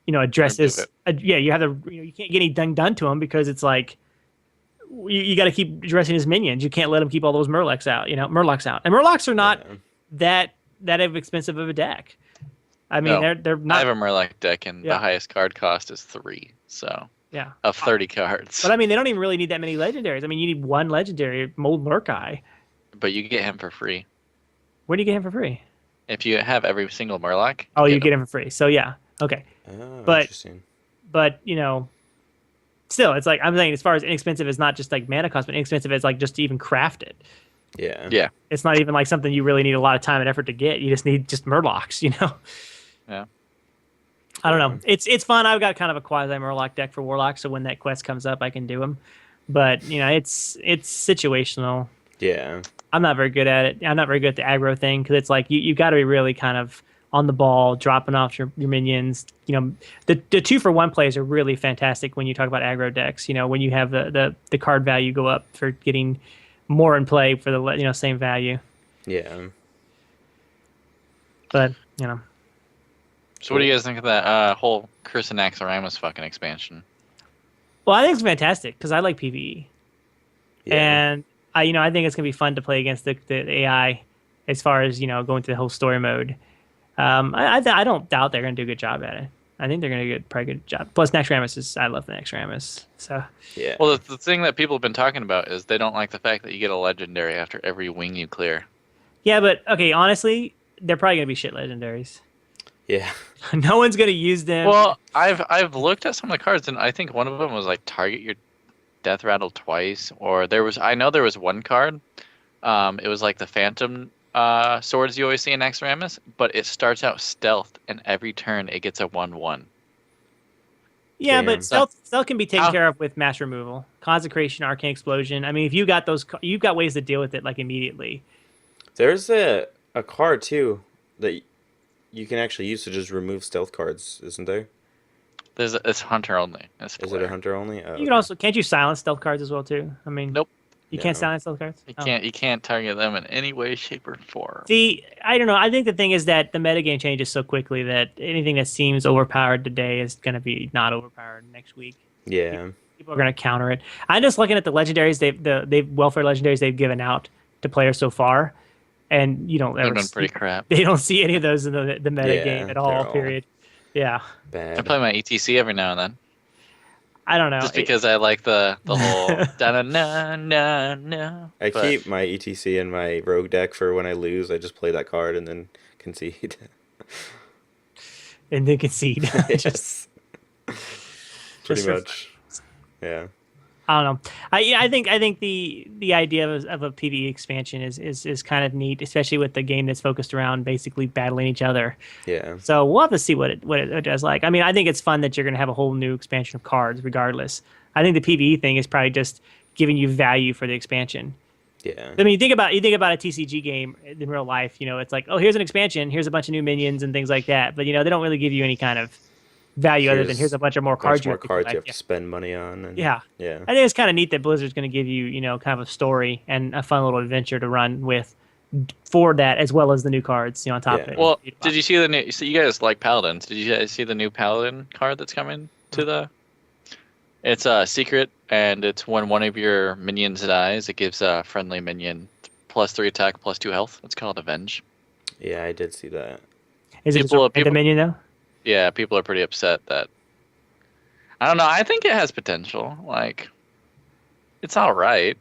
address this. You have you can't get any done to him because it's like, you got to keep addressing his minions. You can't let him keep all those Murlocs out, and Murlocs are not that expensive of a deck. I mean, they're not. I have a Murloc deck, and the highest card cost is 3. So of 30 cards. But I mean, they don't even really need that many legendaries. I mean, you need 1 legendary, Mold Murkai. But you get him for free. Where do you get him for free? If you have every single Murloc. You get him for free. So okay. Oh, but interesting. But still, it's like I'm saying, as far as inexpensive as not just like mana cost, but inexpensive as like just to even craft it. Yeah. It's not even like something you really need a lot of time and effort to get. You just need Murlocs, Yeah. I don't know. It's fun. I've got kind of a quasi Murloc deck for Warlock, so when that quest comes up, I can do them. But it's situational. Yeah. I'm not very good at it. I'm not very good at the aggro thing because it's like you got to be really kind of on the ball, dropping off your minions. The 2-for-1 plays are really fantastic when you talk about aggro decks. When you have the card value go up for getting more in play for the same value. Yeah. But So what do you guys think of that whole Curse and Naxxramas fucking expansion? well, I think it's fantastic because I like PvE, Yeah. and I think it's gonna be fun to play against the AI as far as going to the whole story mode. I don't doubt they're gonna do a good job at it. I think they're gonna do a pretty good job. Plus, Naxxramas I love the Naxxramas. So Yeah. Well, the thing that people have been talking about is they don't like the fact that you get a legendary after every wing you clear. yeah, but okay, honestly, they're probably gonna be shit legendaries. Yeah. No one's gonna use them. Well, I've looked at some of the cards, and I think one of them was like target your death rattle twice, or I know there was one card. It was like the Phantom swords you always see in Naxxramas, but it starts out stealthed, and every turn it gets a 1/1. Yeah, Damn. but stealth can be taken care of with mass removal, consecration, arcane explosion. I mean, if you got those, you've got ways to deal with it like immediately. There's a card too that you can actually use to just remove stealth cards, isn't there? It's hunter only. Is it a hunter only? Oh, You can also can't you silence stealth cards as well too? I mean, Nope. You can't No. silence stealth cards. You can't target them in any way, shape, or form. See, I don't know. I think the thing is that the metagame changes so quickly that anything that seems overpowered today is going to be not overpowered next week. Yeah. People are going to counter it. I'm just looking at the legendaries they've welfare legendaries they've given out to players so far, and you don't They've ever been pretty crap. they don't see any of those in the metagame Yeah, at they're all. all- Period. Yeah, I Bad. play my ETC every now and then, I don't know. just because I like the whole da na na na. I But keep my ETC in my rogue deck for when I lose. I just play that card and then concede. And then concede. Yes. Pretty for much. Yeah. I don't know. I think the idea of a PvE expansion is kind of neat, especially with the game that's focused around basically battling each other. Yeah. So we'll have to see what it does like. I mean, I think it's fun that you're going to have a whole new expansion of cards, regardless. I think the PvE thing is probably just giving you value for the expansion. Yeah. I mean, you think about a TCG game in real life. It's like, oh, here's an expansion, here's a bunch of new minions and things like that. But they don't really give you any kind of value other than here's a bunch of more cards. Bunch more cards you have to spend money on. And, Yeah. Yeah. I think it's kind of neat that Blizzard's going to give you, kind of a story and a fun little adventure to run with for that, as well as the new cards, on top of it. well, did you see the new? So you guys like paladins? Did you guys see the new paladin card that's coming to the? It's a secret, and it's when one of your minions dies, it gives a friendly minion +3 attack, +2 health. It's called Avenge. Yeah, I did see that. Is it people- the minion though? Yeah, people are pretty upset that. I don't know. I think it has potential. Like, it's all right.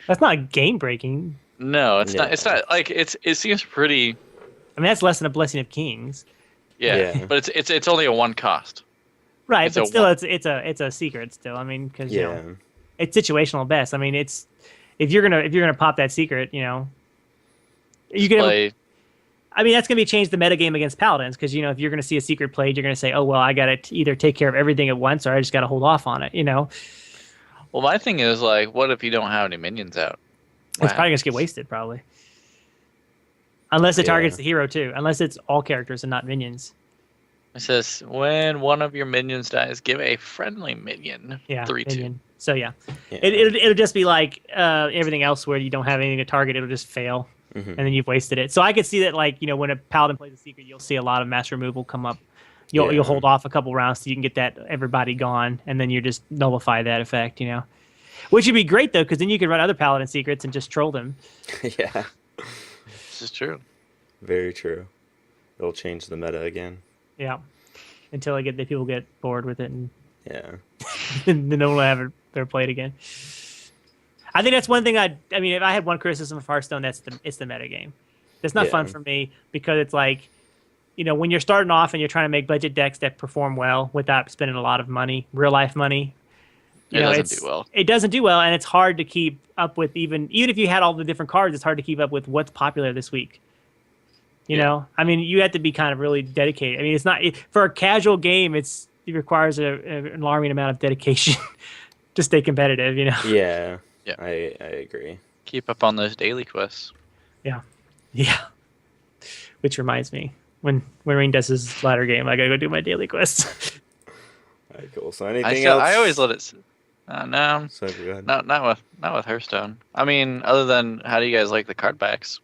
That's not game breaking. No, it's not. Yeah. It's not like it seems pretty. I mean, that's less than a Blessing of Kings, Yeah, Yeah. but it's only a 1 cost. right? It's But a still, one. it's a secret still. I mean, because Yeah. it's situational at best. I mean, it's if you're gonna pop that secret, you can. Play. I mean, that's going to be change the metagame against paladins because if you're going to see a secret played, you're going to say, oh well, I got to either take care of everything at once or I just got to hold off on it. Well, my thing is like, what if you don't have any minions out? It's probably going to get wasted probably, unless it Yeah. targets the hero too. Unless it's all characters and not minions. It says when one of your minions dies, give a friendly minion Yeah, 3/2. minion. So yeah, Yeah. it'll just be like everything else where you don't have anything to target. It'll just fail. Mhm. And then you've wasted it. So I could see that, like, when a paladin plays a secret, you'll see a lot of mass removal come up. You'll Yeah. hold off a couple rounds so you can get that everybody gone, and then you just nullify that effect, Which would be great though, because then you could run other paladin secrets and just troll them. Yeah. This is true. Very true. It'll change the meta again. Yeah, until the people get bored with it, and Yeah. then no one will ever play it again. I think that's one thing I mean, if I had one criticism of Hearthstone, it's the metagame. It's not fun Yeah. for me because it's like, when you're starting off and you're trying to make budget decks that perform well without spending a lot of money, real life money. It doesn't do well. It doesn't do well, and it's hard to keep up with even if you had all the different cards. It's hard to keep up with what's popular this week. You know, I mean, you have to be kind of really dedicated. I mean, it's not for a casual game. It requires an alarming amount of dedication to stay competitive. Yeah. Yeah. I agree. Keep up on those daily quests. Yeah. Which reminds me, when Rain does his ladder game, I gotta go do my daily quests. Alright, cool. So anything else? I always let it. No, So go ahead. not with Hearthstone. I mean, other than how do you guys like the card backs?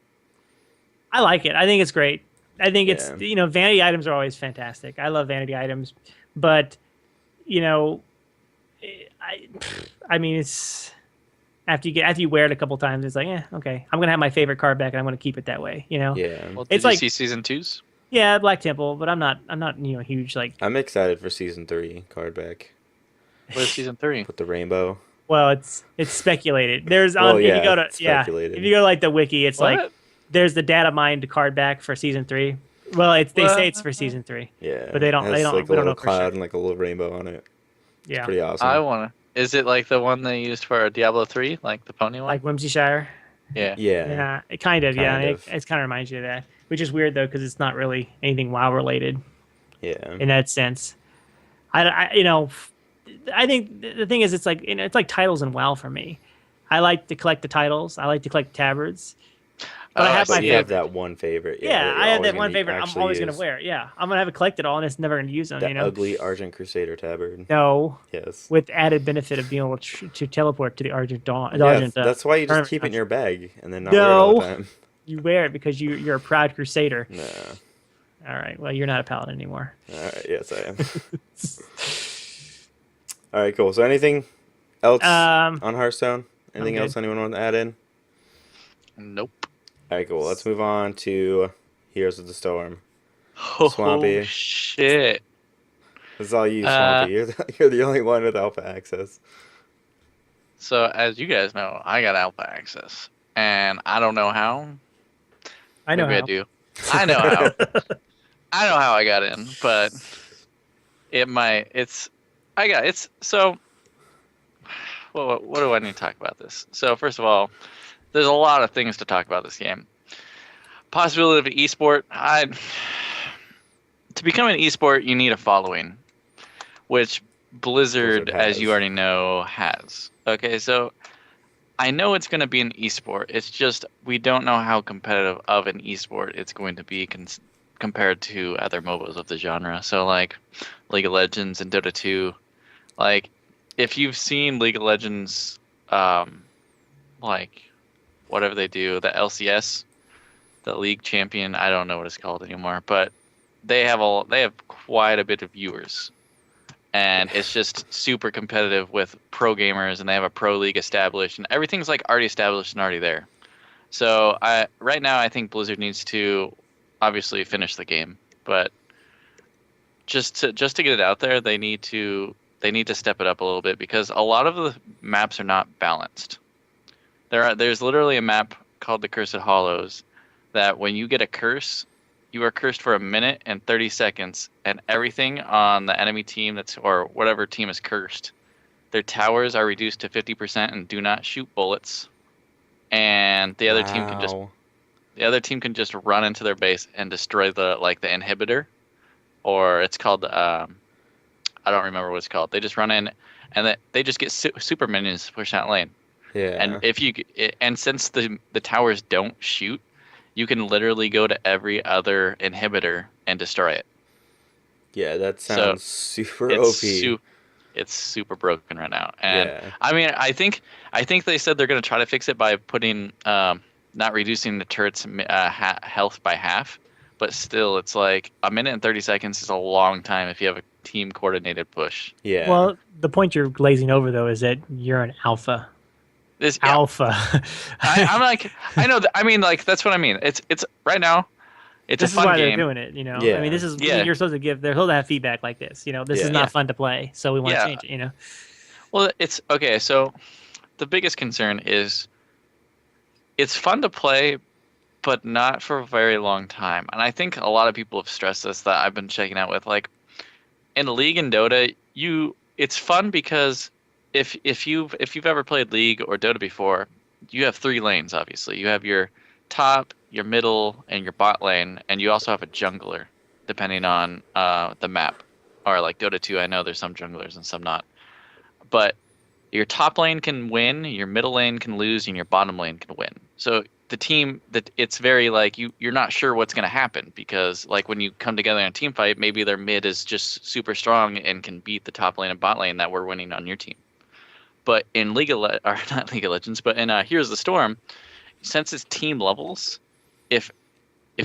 I like it. I think it's great. I think it's, Yeah. vanity items are always fantastic. I love vanity items, but you know, I I mean, it's after you wear it a couple times, it's like, okay, I'm gonna have my favorite card back, and I'm gonna keep it that way. Yeah. Well, It's did you like- see season 2's? Yeah, Black Temple, but I'm not huge like. I'm excited for season 3 card back. What is season 3? With the rainbow. Well, it's speculated. There's Well, if you yeah, go to it's speculated. if you go to like the wiki, it's like What? there's the data mined card back for season 3. Well, they say it's for season 3. Yeah. But they don't- It has, they don't- like we a don't little know for sure. cloud and like a little rainbow on it. Yeah, It's pretty awesome. I wanna. Is it like the one they used for Diablo 3, like the pony one? like Whimsyshire. Yeah. Yeah. Yeah, it kind of. Kind of. It kind of reminds you of that, which is weird though because it's not really anything WoW related Yeah. in that sense. I think the thing is, it's like it's like titles in WoW for me. I like to collect the titles. I like to collect tabards. But I have But my you have favorite. that one favorite. Yeah, that you're I have always that one gonna favorite. I'm actually always gonna use. wear it. Yeah, I'm gonna have it collected all, and it's never gonna use them. That ugly Argent Crusader tabard. No, Yes. with added benefit of being able to teleport to the Argent Dawn. Yeah, Argent, that's why you just tournament keep it in country. your bag and then not wear it all the No. time. You wear it because you're a proud Crusader. Nah. All right. Well, you're not a paladin anymore. All right. Yes, I am. All right. Cool. So anything else on Hearthstone? Anything good. else anyone want to add in? Nope. All right. Cool. Let's move on to Heroes of the Storm. Oh Swampy. shit. This is all you, Swampy. You're the only one with alpha access. So as you guys know, I got alpha access, and I don't know how. I know Maybe how. I do. I know how. I know how I got in, but so. What do I need to talk about this? So first of all, there's a lot of things to talk about this game. Possibility of an esport. To become an esport, you need a following, which Blizzard, Blizzard as has. you already know, has. Okay, so I know it's going to be an esport. It's just we don't know how competitive of an esport it's going to be compared to other MOBAs of the genre. So like League of Legends and Dota 2, like if you've seen League of Legends, like whatever they do, the LCS, the League Champion, I don't know what it's called anymore, but they have quite a bit of viewers. And it's just super competitive with pro gamers, and they have a pro league established, and everything's like already established and already there. So right now I think Blizzard needs to obviously finish the game, but just to get it out there, they need to step it up a little bit because a lot of the maps are not balanced. There's literally a map called the Cursed Hollows that when you get a curse, you are cursed for 1 minute and 30 seconds, and everything on the enemy team or whatever team is cursed, their towers are reduced to 50% and do not shoot bullets. And the other team can just run into their base and destroy the inhibitor, or it's called I don't remember what it's called. They just run in and they just get super minions to push that lane. Yeah. And since the towers don't shoot, you can literally go to every other inhibitor and destroy it. Yeah, that sounds super OP. It's super broken right now. And Yeah. I mean, I think they said they're going to try to fix it by putting not reducing the turret's health by half, but still, it's like 1 minute and 30 seconds is a long time if you have a team coordinated push. Yeah. Well, the point you're glazing over though is that you're an alpha. Alpha. I'm like, I know. I mean, like that's what I mean. It's right now. It's this a fun is why game. they're doing it. You know. Yeah. I mean, this is Yeah. you're supposed to give. They're supposed to have feedback like this. You know, this is Yeah. not Yeah. fun to play, so we want to Yeah. change it. You know. Well, it's okay. So the biggest concern is it's fun to play, but not for a very long time. And I think a lot of people have stressed this that I've been checking out with. Like in League and Dota, it's fun because if you've ever played League or Dota before, you have 3 lanes. Obviously, you have your top, your middle, and your bot lane, and you also have a jungler, depending on the map. Or like Dota 2, I know there's some junglers and some not. But your top lane can win, your middle lane can lose, and your bottom lane can win. So the team it's very like you're not sure what's going to happen because like when you come together in a team fight, maybe their mid is just super strong and can beat the top lane and bot lane that we're winning on your team. But in or not League of Legends, but in Heroes of the Storm, since it's team levels, if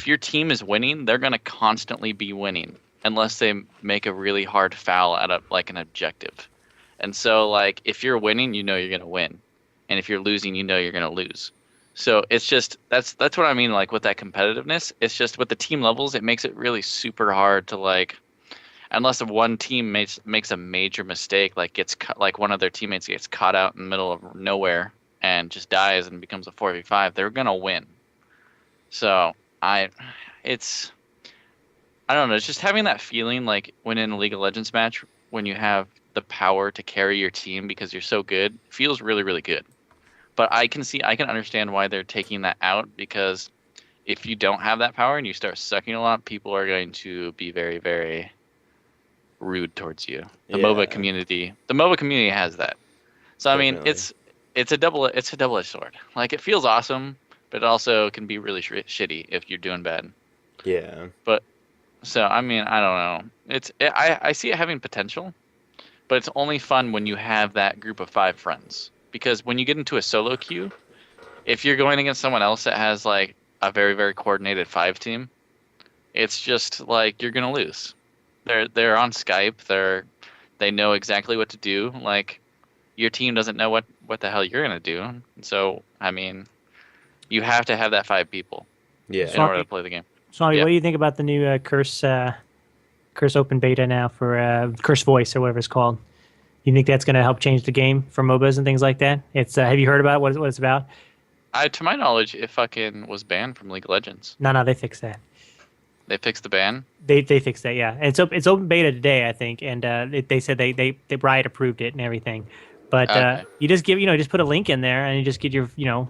your team is winning, they're gonna constantly be winning unless they make a really hard foul at like an objective. And so like if you're winning, you know you're gonna win, and if you're losing, you know you're gonna lose. So it's just that's what I mean like with that competitiveness. It's just with the team levels, it makes it really super hard to like. Unless one team makes a major mistake, like like one of their teammates gets caught out in the middle of nowhere and just dies and becomes a 4v5, they're gonna win. So I don't know, it's just having that feeling like when in a League of Legends match, when you have the power to carry your team because you're so good, feels really, really good. But I can understand why they're taking that out, because if you don't have that power and you start sucking a lot, people are going to be very, very rude towards you. The MOBA community has that. So I mean, it's a double-edged sword. Like it feels awesome, but it also can be really shitty if you're doing bad. Yeah. But so I mean, I don't know. I see it having potential, but it's only fun when you have that group of 5 friends. Because when you get into a solo queue, if you're going against someone else that has like a very, very coordinated 5 team, it's just like you're gonna lose. They're on Skype. They know exactly what to do. Like your team doesn't know what the hell you're gonna do. So I mean, you have to have that 5 people. Yeah. In order to play the game. Swami, what do you think about the new Curse Open Beta now for Curse Voice or whatever it's called? You think that's going to help change the game for MOBAs and things like that? It's have you heard about what it's about? To my knowledge, it fucking was banned from League of Legends. No, they fixed that. They fixed the ban? They fixed that, yeah. And it's open beta today, I think, and they said they Riot approved it and everything. But Okay. you just just put a link in there and you just get your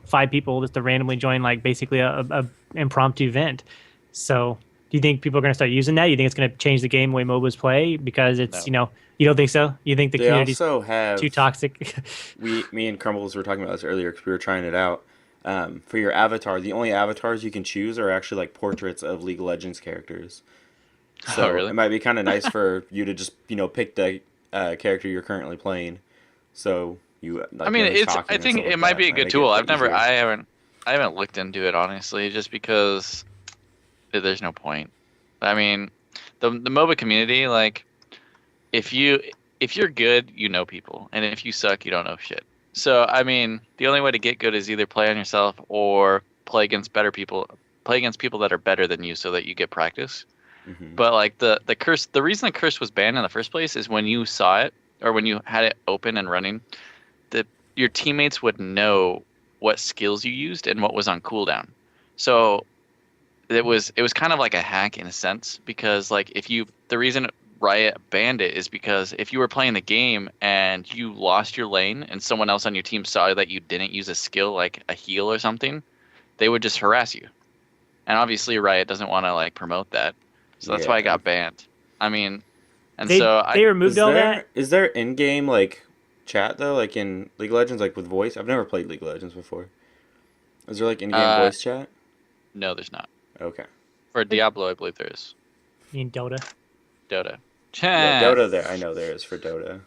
5 people just to randomly join like basically a impromptu event. So do you think people are going to start using that? You think it's going to change the game the way MOBAs play because it's No. you don't think so? You think the They community's also have too toxic? me and Crumbles were talking about this earlier because we were trying it out. For your avatar, the only avatars you can choose are actually like portraits of League of Legends characters. So really? it might be kind of nice for you to just pick the character you're currently playing. So you. Like, I mean, nobody's talking I and think stuff it like might that. be a Might good make tool. it easier. I haven't looked into it honestly, just because there's no point. I mean, the MOBA community, like, if you're good, you know people, and if you suck, you don't know shit. So I mean, the only way to get good is either play on yourself or play against better people, play against people that are better than you, so that you get practice. Mhm. But like the curse, the reason the curse was banned in the first place is when you saw it or when you had it open and running, your teammates would know what skills you used and what was on cooldown. So it was kind of like a hack in a sense, because like the reason Riot banned it is because if you were playing the game and you lost your lane and someone else on your team saw that you didn't use a skill like a heal or something, they would just harass you. And obviously Riot doesn't want to like promote that. So that's why it got banned. I mean, and they removed all that. Is there in-game like chat though, like in League of Legends, like with voice? I've never played League of Legends before. Is there like in-game voice chat? No, there's not. Okay. For Diablo, I believe there is. You mean Dota? Dota. Yeah, Dota there. I know there is for Dota.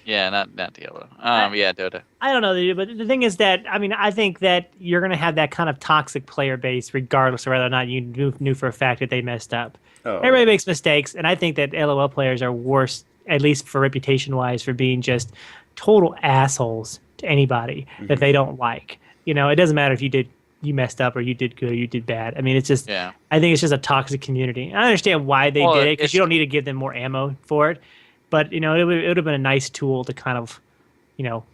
Yeah, not Diablo. Yeah, Dota. I don't know, dude, but the thing is that I think that you're gonna have that kind of toxic player base, regardless of whether or not you knew for a fact that they messed up. Oh, Everybody makes mistakes, and I think that LOL players are worse, at least for reputation-wise, for being just total assholes to anybody that they don't like. It doesn't matter if you messed up or you did good or you did bad. I mean, it's just, Yeah. I think it's just a toxic community. I understand why they did it, because you don't need to give them more ammo for it. But, it would have been a nice tool to kind of,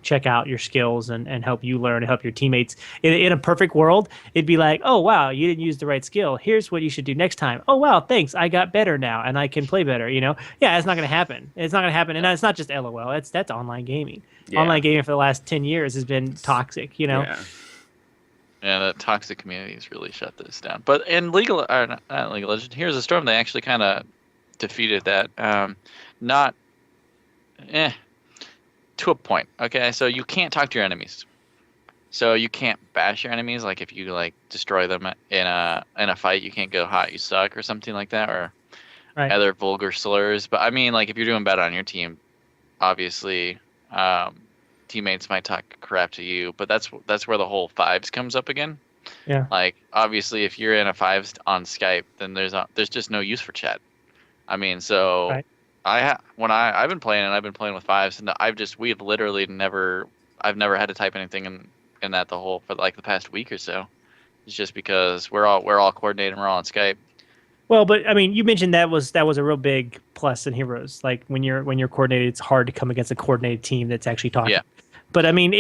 check out your skills and help you learn and help your teammates. In a perfect world, it'd be like, oh, wow, you didn't use the right skill. Here's what you should do next time. Oh, wow, thanks. I got better now and I can play better, Yeah, it's not going to happen. It's not going to happen. And it's not just LOL. That's online gaming. Yeah. Online gaming for the last 10 years has been toxic, Yeah. Yeah, the toxic communities really shut this down. But in League of Legends, Heroes of the Storm, they actually kind of defeated that. To a point. Okay, so you can't talk to your enemies. So you can't bash your enemies. Like if you like destroy them in a fight, you can't go hot, you suck, or something like that, or other vulgar slurs. But I mean, like if you're doing bad on your team, obviously, teammates might talk crap to you, but that's where the whole fives comes up again. Yeah. Like obviously, if you're in a fives on Skype, then there's just no use for chat. I mean, so Right. I've been playing and I've been playing with fives, and we've literally I've never had to type anything in that for like the past week or so. It's just because we're all coordinated and we're all on Skype. Well, but I mean, you mentioned that was a real big plus in Heroes. Like when you're coordinated, it's hard to come against a coordinated team that's actually talking. Yeah. But I mean,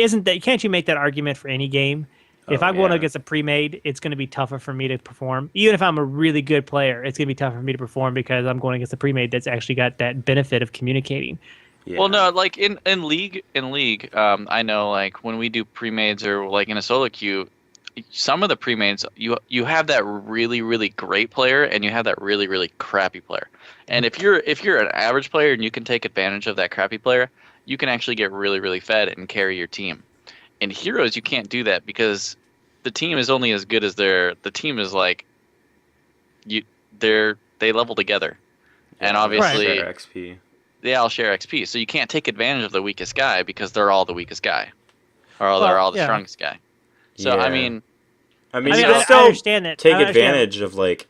can't you make that argument for any game? If I'm going against a pre-made, it's going to be tougher for me to perform. Even if I'm a really good player, it's going to be tougher for me to perform because I'm going against a pre-made that's actually got that benefit of communicating. Yeah. Well, no, like in league, I know like when we do pre-mades or like in a solo queue, some of the pre-mades you have that really really great player and you have that really really crappy player. And if you're an average player and you can take advantage of that crappy player, you can actually get really really fed and carry your team. In Heroes, you can't do that because the team is only as good as the team is like they level together. And obviously share XP. They all share XP, so you can't take advantage of the weakest guy because they're all the weakest guy, or they're all the strongest guy. So Yeah. I mean, you I can I still understand that. take I understand- advantage of like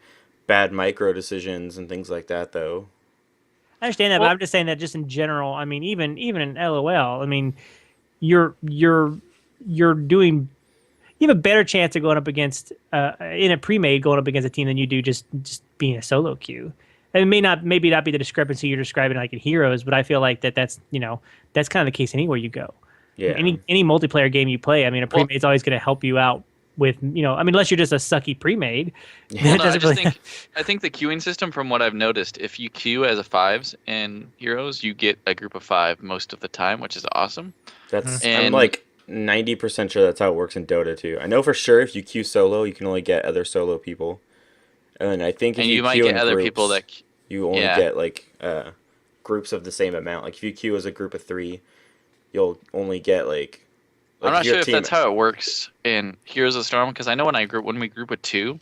bad micro decisions and things like that, though. I understand that, Well- but I'm just saying that just in general. I mean, even in LOL, I mean, you're doing. You have a better chance of going up against in a pre-made going up against a team than you do just being a solo queue. And it maybe not be the discrepancy you're describing like in Heroes, but I feel like that's kind of the case anywhere you go. Yeah. Any multiplayer game you play, I mean, a pre-made's always going to help you out with, I mean, unless you're just a sucky pre-made. well, no, I think the queuing system, from what I've noticed, if you queue as a fives in Heroes, you get a group of 5 most of the time, which is awesome. That's And- I'm like 90% sure that's how it works in Dota too. I know for sure if you queue solo, you can only get other solo people. And then I think if And you you might queue get in other groups, people that you only yeah. get like groups of the same amount. Like if you queue as a group of 3, you'll only get like I'm not your sure if team- that's how it works in Heroes of the Storm, because I know when we group with 2,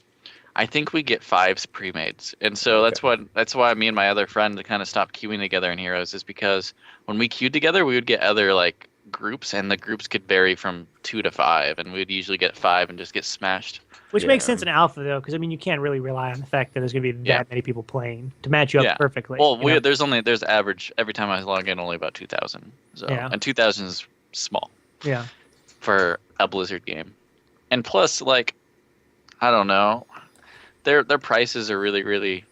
I think we get 5s pre-mades, and so that's why me and my other friend kind of stopped queuing together in Heroes, is because when we queued together, we would get other like groups, and the groups could vary from 2 to 5, and we would usually get 5 and just get smashed. Which makes Yeah. sense in Alpha, though, because, I mean, you can't really rely on the fact that there's going to be Yeah. that many people playing to match you up Yeah. perfectly. Well, you know? there's average every time I log in only about 2,000, so Yeah. and 2,000 is small Yeah. for a Blizzard game, and plus like I don't know, their prices are really really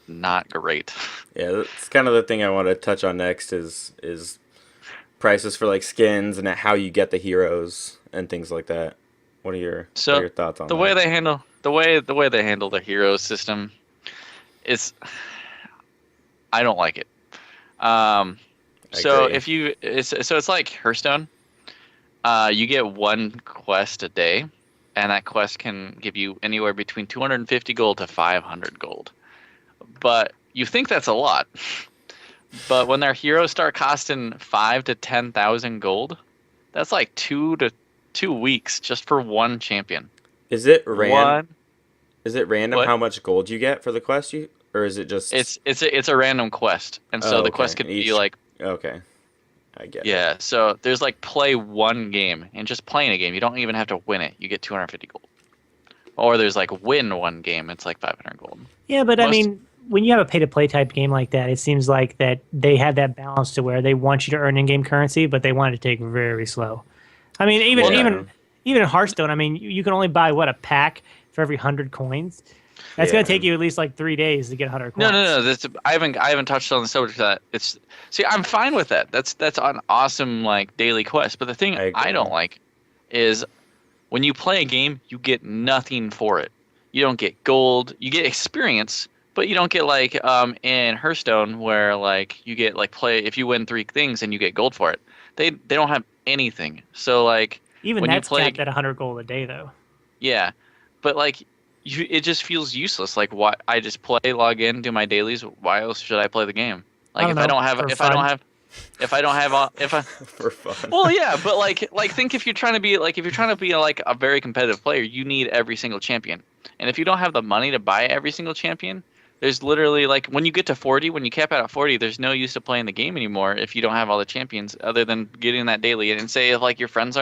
not great. Yeah, that's kind of the thing I want to touch on next is prices for like skins and how you get the heroes and things like that. What are your thoughts on the that? way they handle the way they handle the hero system is I don't like it. So agree. if you it's like Hearthstone. You get one quest a day, and that quest can give you anywhere between 250 gold to 500 gold. But you think that's a lot. But when their heroes start costing 5 to 10,000 gold, that's like 2 weeks just for one champion. Is it One. Is it random What? how much gold you get for the quest or is it just It's a random quest, and so Oh, the okay. quest could Each- be like okay. I get it. yeah. So there's like play one game, and just playing a game, you don't even have to win it. You get 250 gold. Or there's like win one game, it's like 500 gold. Yeah, but I Most- mean, when you have a pay-to-play type game like that, it seems like that they have that balance to where they want you to earn in-game currency, but they want it to take very slow. I mean, even Well, even even in Hearthstone, I mean, you can only buy a pack for every 100 coins. That's Yeah. gonna take you at least like 3 days to get 100 coins. No. I haven't touched on the subject of that. I'm fine with that. That's an awesome like daily quest. But the thing I agree. I don't like is when you play a game, you get nothing for it. You don't get gold. You get experience, but you don't get like in Hearthstone where like you get like play if you win 3 things and you get gold for it. They don't have anything. So like Even when you that's play- capped at 100 gold a day, though. yeah, but like it just feels useless. Like why I just play, log in, do my dailies. Why else should I play the game? Like I don't know, for fun. For fun. Well, yeah, but like think if you're trying to be like a very competitive player, you need every single champion. And if you don't have the money to buy every single champion, There's literally like when you get to 40, when you cap out at 40, there's no use to playing the game anymore if you don't have all the champions other than getting that daily. And say if like your friends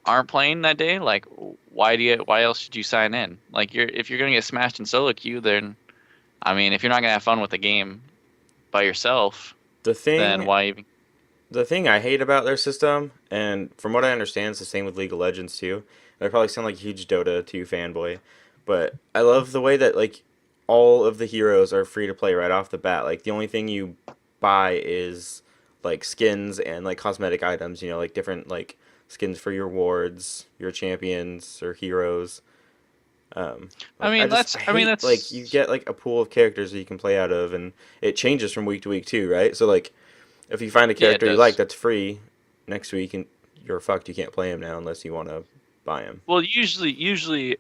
aren't playing that day, like why else should you sign in? Like if you're gonna get smashed in solo queue, then I mean if you're not gonna have fun with the game by yourself, then why even? The thing I hate about their system, and from what I understand, it's the same with League of Legends too. I probably sound like a huge Dota 2 fanboy, but I love the way that like all of the heroes are free to play right off the bat. Like the only thing you buy is like skins and like cosmetic items, like different like skins for your wards, your champions or heroes. That's like you get like a pool of characters that you can play out of, and it changes from week to week too, right? So like if you find a character you like that's free next week, and you're fucked, you can't play him now unless you want to buy him. Well, usually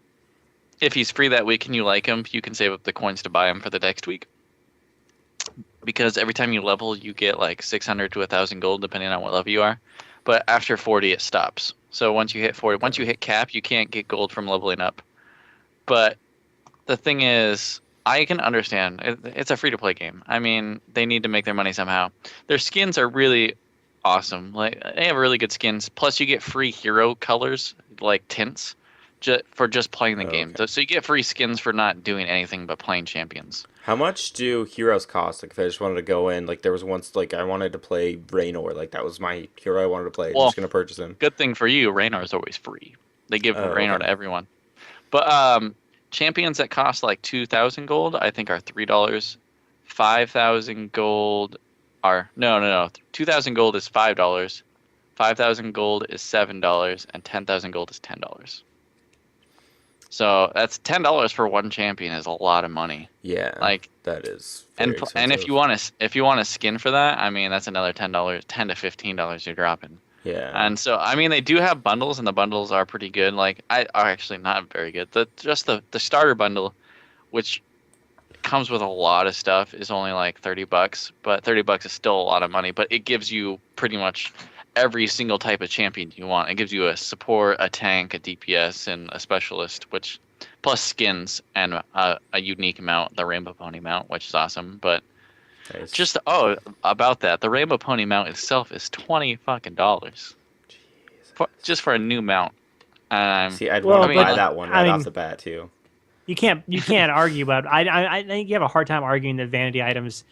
if he's free that week and you like him, you can save up the coins to buy him for the next week. Because every time you level, you get like 600 to 1,000 gold, depending on what level you are. But after 40, it stops. So once you hit 40, once you hit cap, you can't get gold from leveling up. But the thing is, I can understand. It's a free-to-play game. I mean, they need to make their money somehow. Their skins are really awesome. Like they have really good skins. Plus, you get free hero colors, like tints, for just playing the game. Okay. So you get free skins for not doing anything but playing champions. How much do heroes cost? Like if I just wanted to go in, like there was once like I wanted to play Raynor, like that was my hero I wanted to play. I'm just gonna purchase him. Good thing for you, Raynor is always free. They give Raynor to everyone. But champions that cost like 2,000 gold, I think are $3. 5,000 gold are no. 2,000 gold is $5. 5,000 gold is $7, and 10,000 gold is $10. So that's $10 for one champion is a lot of money. Yeah, like that is. And if you want a skin for that, I mean that's another $10, $10 to $15 you're dropping. Yeah. And so I mean they do have bundles, and the bundles are pretty good. Like are actually not very good. The starter bundle, which comes with a lot of stuff, is only like $30, but $30 is still a lot of money. But it gives you pretty much every single type of champion you want. It gives you a support, a tank, a DPS, and a specialist, which plus skins and a unique mount, the Rainbow Pony mount, which is awesome. But nice. About that, the Rainbow Pony mount itself is $20 fucking just for a new mount. See, I'd want to buy that one right off the bat too. You can't argue about. I think you have a hard time arguing that vanity items,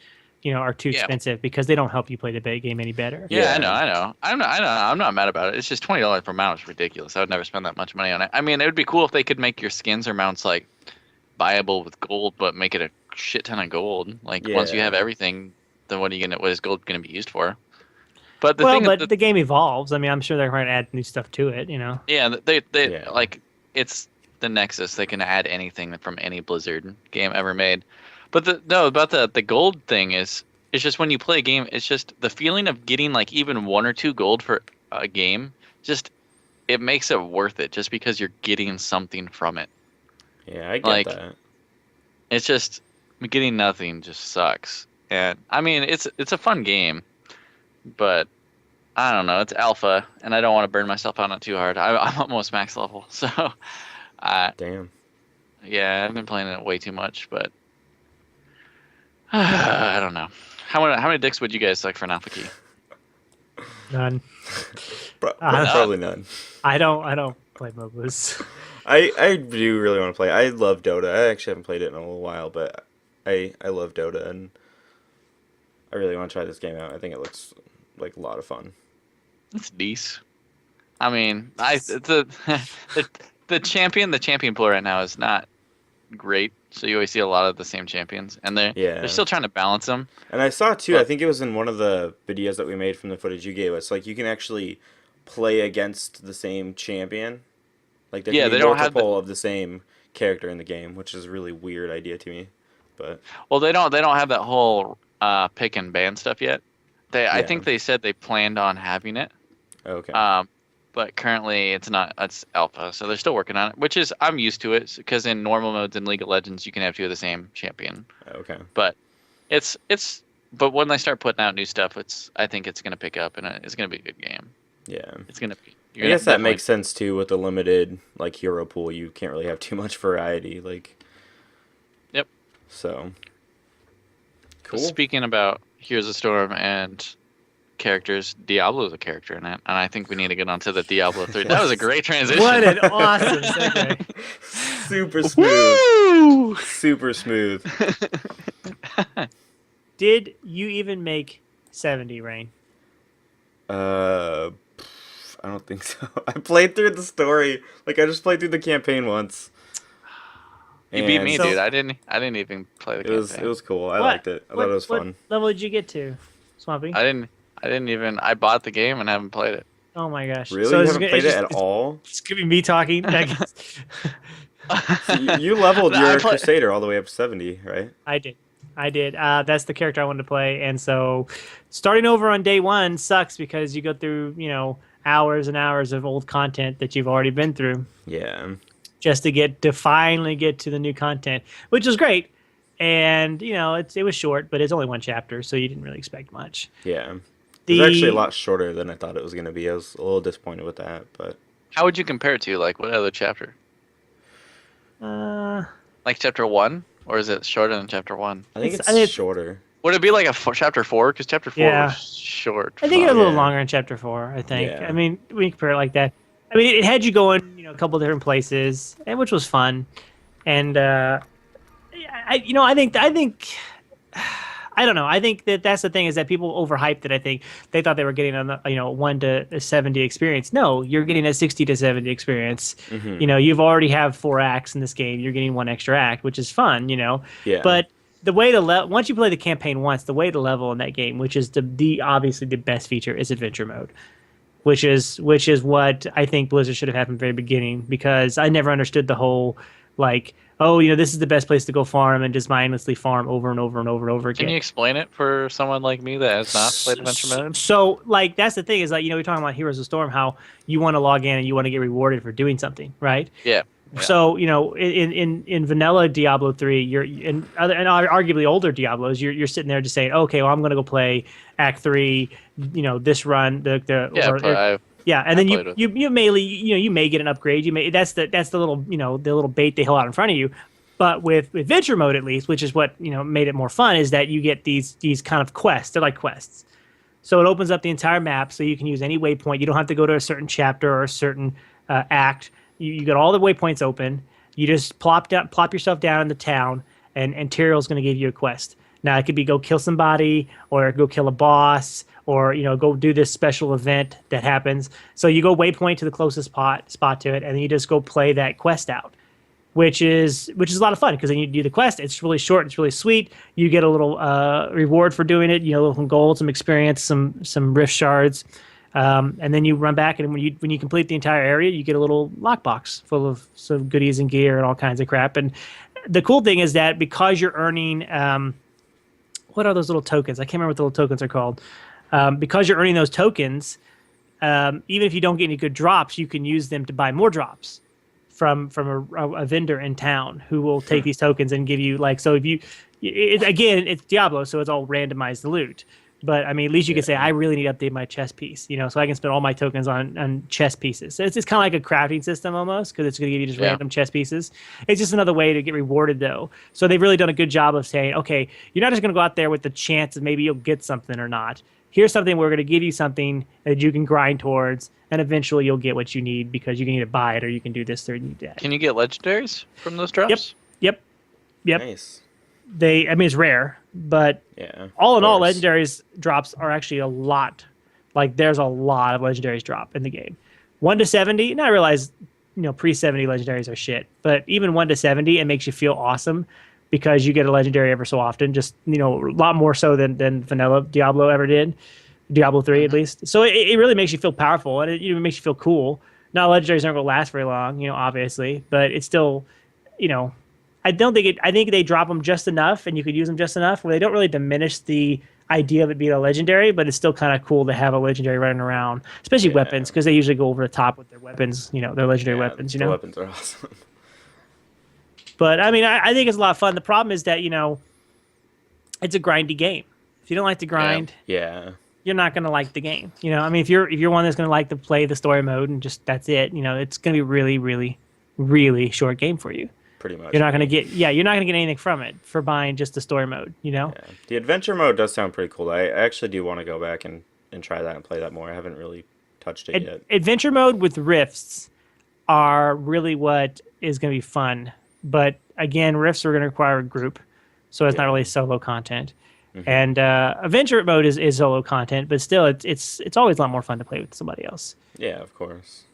are too expensive because they don't help you play the game any better. Yeah, I know. I'm not mad about it. It's just $20 per mount is ridiculous. I would never spend that much money on it. I mean, it would be cool if they could make your skins or mounts like buyable with gold, but make it a shit ton of gold. Like once you have everything, then what is gold going to be used for? But the game evolves. I mean, I'm sure they're going to add new stuff to it. Yeah, they like it's the Nexus. They can add anything from any Blizzard game ever made. But the gold thing is it's just when you play a game, it's just the feeling of getting like even 1 or 2 gold for a game. Just it makes it worth it just because you're getting something from it. Yeah, I get that. It's just getting nothing just sucks. And I mean, it's a fun game, but I don't know. It's alpha, and I don't want to burn myself out on it too hard. I'm almost max level, so. Damn. Yeah, I've been playing it way too much, but I don't know. How many dicks would you guys suck for an alpha key? None. Probably none. I don't play MOBAs. I do really want to play. I love Dota. I actually haven't played it in a little while, but I love Dota, and I really want to try this game out. I think it looks like a lot of fun. It's decent. I mean, the champion pool right now is not great, so you always see a lot of the same champions, and they're still trying to balance them. And I saw too. I think it was in one of the videos that we made from the footage you gave us. Like you can actually play against the same champion. Like there can be multiple of the same character in the game, which is a really weird idea to me. But they don't have that whole pick and ban stuff yet. I think they said they planned on having it. Okay. But currently it's not. It's alpha, so they're still working on it. Which is I'm used to it because in normal modes in League of Legends you can have 2 of the same champion. Okay. But but when they start putting out new stuff, I think it's gonna pick up and it's gonna be a good game. Yeah. It's gonna be. I guess that makes sense too with the limited like hero pool. You can't really have too much variety. Like. Yep. So. Cool. Speaking about Heroes of Storm and characters, Diablo's a character in it, and I think we need to get onto the Diablo 3. That was a great transition. What an awesome segue. Super smooth. Woo! Super smooth. Did you even make 70, Rain? I don't think so. I played through the story. Like, I just played through the campaign once. You beat me, So- dude. I didn't even play the campaign. It was cool. I liked it. I thought it was fun. What level did you get to, Swampy? I didn't even. I bought the game and haven't played it. Oh my gosh. Really? So You it's haven't gonna- played it's it just- at all? It's gonna be me talking. So you leveled No, I your play- Crusader all the way up to 70, right? I did. That's the character I wanted to play, and so starting over on day one sucks because you go through, hours and hours of old content that you've already been through Yeah. just to finally get to the new content, which was great. And it was short, but it's only one chapter, so you didn't really expect much. Yeah. It was actually a lot shorter than I thought it was going to be. I was a little disappointed with that, but How would you compare it to? Like, what other chapter? Uh, Like chapter 1, or is it shorter than chapter 1? I think I think it's shorter. Would it be like chapter 4? Because chapter 4 Yeah. was short. I think it's a little Yeah. longer in chapter 4. I think. Yeah. I mean, when you compare it like that, I mean, it had you going, a couple different places, and which was fun. And I think I don't know. I think that's the thing is that people overhyped it. I think they thought they were getting a 1 to 70 experience. No, you're getting a 60 to 70 experience. Mhm. You've already have 4 acts in this game. You're getting 1 extra act, which is fun. Yeah. But the way to once you play the campaign once, the way to level in that game, which is the obviously the best feature, is adventure mode, which is what I think Blizzard should have had from the very beginning, because I never understood the whole like, this is the best place to go farm and just mindlessly farm over and over and over and over again. Can you explain it for someone like me that has not played adventure mode? So, like, that's the thing is, like, we're talking about Heroes of Storm, how you want to log in and you want to get rewarded for doing something, right? Yeah. So, in vanilla Diablo 3, you're and arguably older Diablos, you're sitting there just saying, okay, well, I'm going to go play Act 3, this run, and then you may get an upgrade. That's the little bait they hold out in front of you. But with adventure mode, at least, which is what made it more fun, is that you get these kind of quests. They're like quests. So it opens up the entire map, so you can use any waypoint. You don't have to go to a certain chapter or a certain act. You got all the waypoints open. You just plop yourself down in the town, and Tyrael's going to give you a quest. Now it could be go kill somebody, or go kill a boss, or go do this special event that happens. So you go waypoint to the closest spot to it, and then you just go play that quest out, which is a lot of fun, because then you do the quest. It's really short. It's really sweet. You get a little reward for doing it. Some gold, some experience, some rift shards. And then you run back, and when you complete the entire area, you get a little lockbox full of some goodies and gear and all kinds of crap. And the cool thing is that because you're earning, what are those little tokens? I can't remember what the little tokens are called. Because you're earning those tokens, even if you don't get any good drops, you can use them to buy more drops from a vendor in town who will take these tokens and give you so if you, again, it's Diablo, so it's all randomized loot. But I mean, at least you can say, I really need to update my chess piece, so I can spend all my tokens on chess pieces. So it's kind of like a crafting system almost, because it's going to give you just random chess pieces. It's just another way to get rewarded, though. So they've really done a good job of saying, okay, you're not just going to go out there with the chance that maybe you'll get something or not. Here's something, we're going to give you something that you can grind towards, and eventually you'll get what you need, because you can either buy it or you can do this or you do that. Can you get legendaries from those drops? Yep. Nice. It's rare, but all in all, legendaries drops are actually a lot. Like, there's a lot of legendaries drop in the game. 1 to 70, and I realize, pre-70 legendaries are shit, but even 1 to 70, it makes you feel awesome, because you get a legendary ever so often, just, a lot more so than vanilla Diablo ever did. Diablo 3, at least. So it really makes you feel powerful, and it even makes you feel cool. Now, legendaries aren't going to last very long, obviously, but it's still, I think they drop them just enough, and you could use them just enough where they don't really diminish the idea of it being a legendary, but it's still kind of cool to have a legendary running around, especially weapons, because they usually go over the top with their weapons, their legendary weapons, The weapons are awesome. But I mean, I think it's a lot of fun. The problem is that, it's a grindy game. If you don't like to grind, Yeah. you're not going to like the game. I mean, if you're one that's going to like to play the story mode and just that's it, it's going to be really, really, really short game for you. pretty much. You're not going to get anything from it for buying just the story mode, you know? Yeah. The adventure mode does sound pretty cool. I actually do want to go back and try that and play that more. I haven't really touched it yet. Adventure mode with rifts are really what is going to be fun. But again, rifts are going to require a group, so it's not really solo content. Mm-hmm. And adventure mode is solo content, but still, it's always a lot more fun to play with somebody else. Yeah, of course.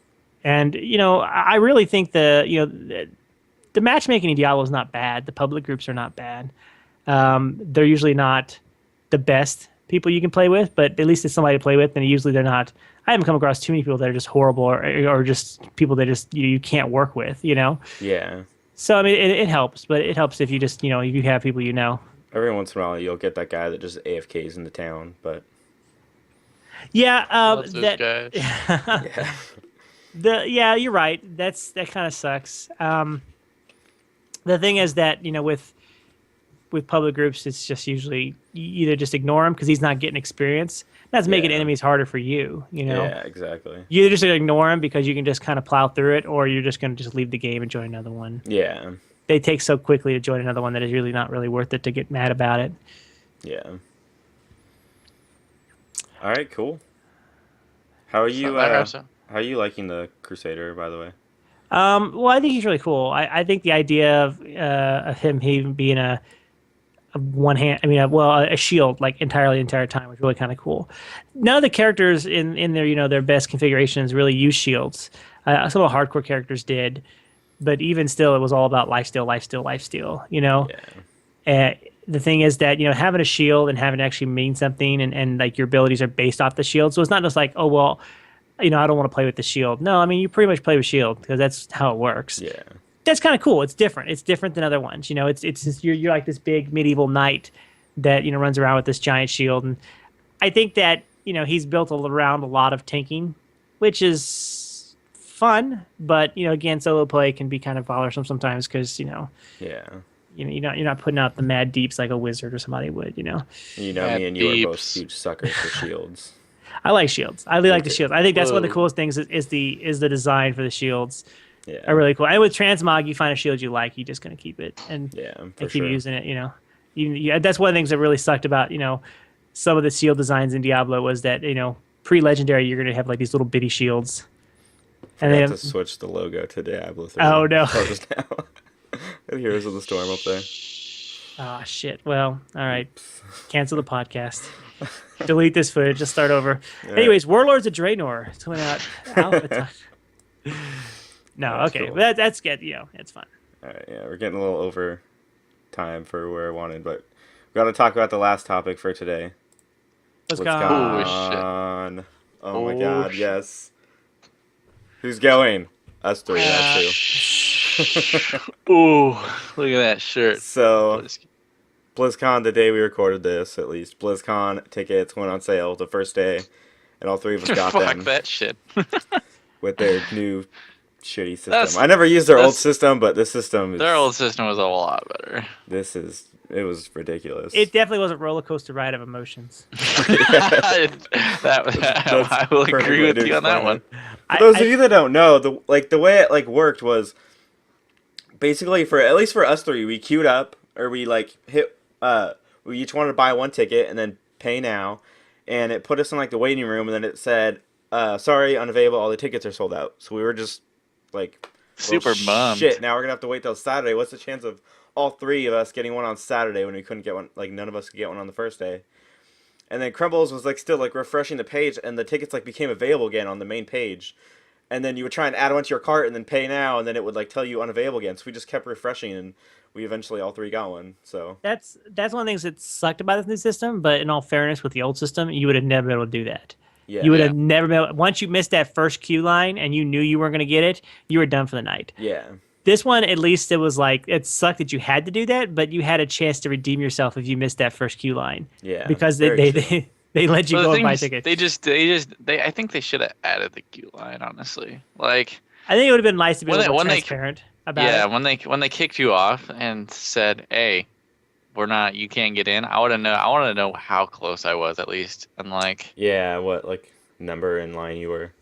And I really think the matchmaking in Diablo is not bad. The public groups are not bad. They're usually not the best people you can play with, but at least it's somebody to play with. And usually they're not. I haven't come across too many people that are just horrible or just people that just you can't work with. Yeah. So I mean, it helps, but it helps if you just if you have people Every once in a while, you'll get that guy that just AFKs in the town, but yeah, those guys. Yeah. You're right. That kind of sucks. The thing is that with public groups, it's just usually you either just ignore him because he's not getting experience. That's making enemies harder for you. Yeah, exactly. You either just ignore him because you can just kind of plow through it, or you're just going to just leave the game and join another one. Yeah. They take so quickly to join another one that it's really not really worth it to get mad about it. Yeah. All right, cool. How are you? How are you liking the Crusader, by the way? Well, I think he's really cool. I think the idea of him being a shield like the entire time was really kind of cool. None of the characters in their their best configurations really use shields. Some of the hardcore characters did, but even still, it was all about lifesteal. The thing is that having a shield and having it actually mean something, and like your abilities are based off the shield. So it's not just like, oh well, I don't want to play with the shield. No, I mean you pretty much play with shield because that's how it works. Yeah. That's kind of cool. It's different. It's different than other ones. It's just, you're like this big medieval knight that runs around with this giant shield, and I think that he's built around a lot of tanking, which is fun. But again, solo play can be kind of bothersome sometimes because yeah. You're not putting out the mad deeps like a wizard or somebody would. Me and you are both huge suckers for shields. I like shields. I really like the shields. I think that's one of the coolest things is the design for the shields. Yeah. Are really cool. And with transmog, you find a shield you like, you're just going to keep it and keep using it. That's one of the things that really sucked about some of the shield designs in Diablo was that pre-legendary you're going to have like these little bitty shields. And they have to switch the logo to Diablo 3. Oh no! Heroes of the Storm up there. Ah shit. Well, all right. Cancel the podcast. Delete this footage. Just start over. Anyways, Warlords of Draenor. It's coming out alpha time. No, okay. Cool. That's good. It's fun. All right, yeah, we're getting a little over time for where I wanted, but we got to talk about the last topic for today. Let's go. Oh my god, yes. Who's going? Us three, that too. Ooh, look at that shirt. So, BlizzCon, the day we recorded this, at least, BlizzCon tickets went on sale the first day, and all three of us got them. Fuck that shit. With their new shitty system. I never used their old system, but this system is... Their old system was a lot better. It was ridiculous. It definitely was a roller coaster ride of emotions. I will agree with you on that one. For those of you that don't know, the way it worked was basically at least for us three, we queued up or we hit we each wanted to buy one ticket and then pay now, and it put us in the waiting room, and then it said sorry, unavailable, all the tickets are sold out. So we were just super bummed. Shit, now we're gonna have to wait till Saturday. What's the chance of all three of us getting one on Saturday when we couldn't get one? None of us could get one on the first day. And then Crumbles was still refreshing the page, and the tickets became available again on the main page. And then you would try and add one to your cart and then pay now, and then it would tell you unavailable again. So we just kept refreshing, and we eventually all three got one. So that's one of the things that sucked about this new system. But in all fairness, with the old system, you would have never been able to do that. Yeah. You would have never been. Once you missed that first queue line and you knew you weren't going to get it, you were done for the night. Yeah. This one, at least, it was it sucked that you had to do that, but you had a chance to redeem yourself if you missed that first queue line. Yeah. Because they let you go and buy tickets. I think they should have added the queue line, honestly. I think it would have been nice to be a little more transparent about it. Yeah, when they kicked you off and said, "Hey, you can't get in," I want to know how close I was at least, and yeah, what number in line you were.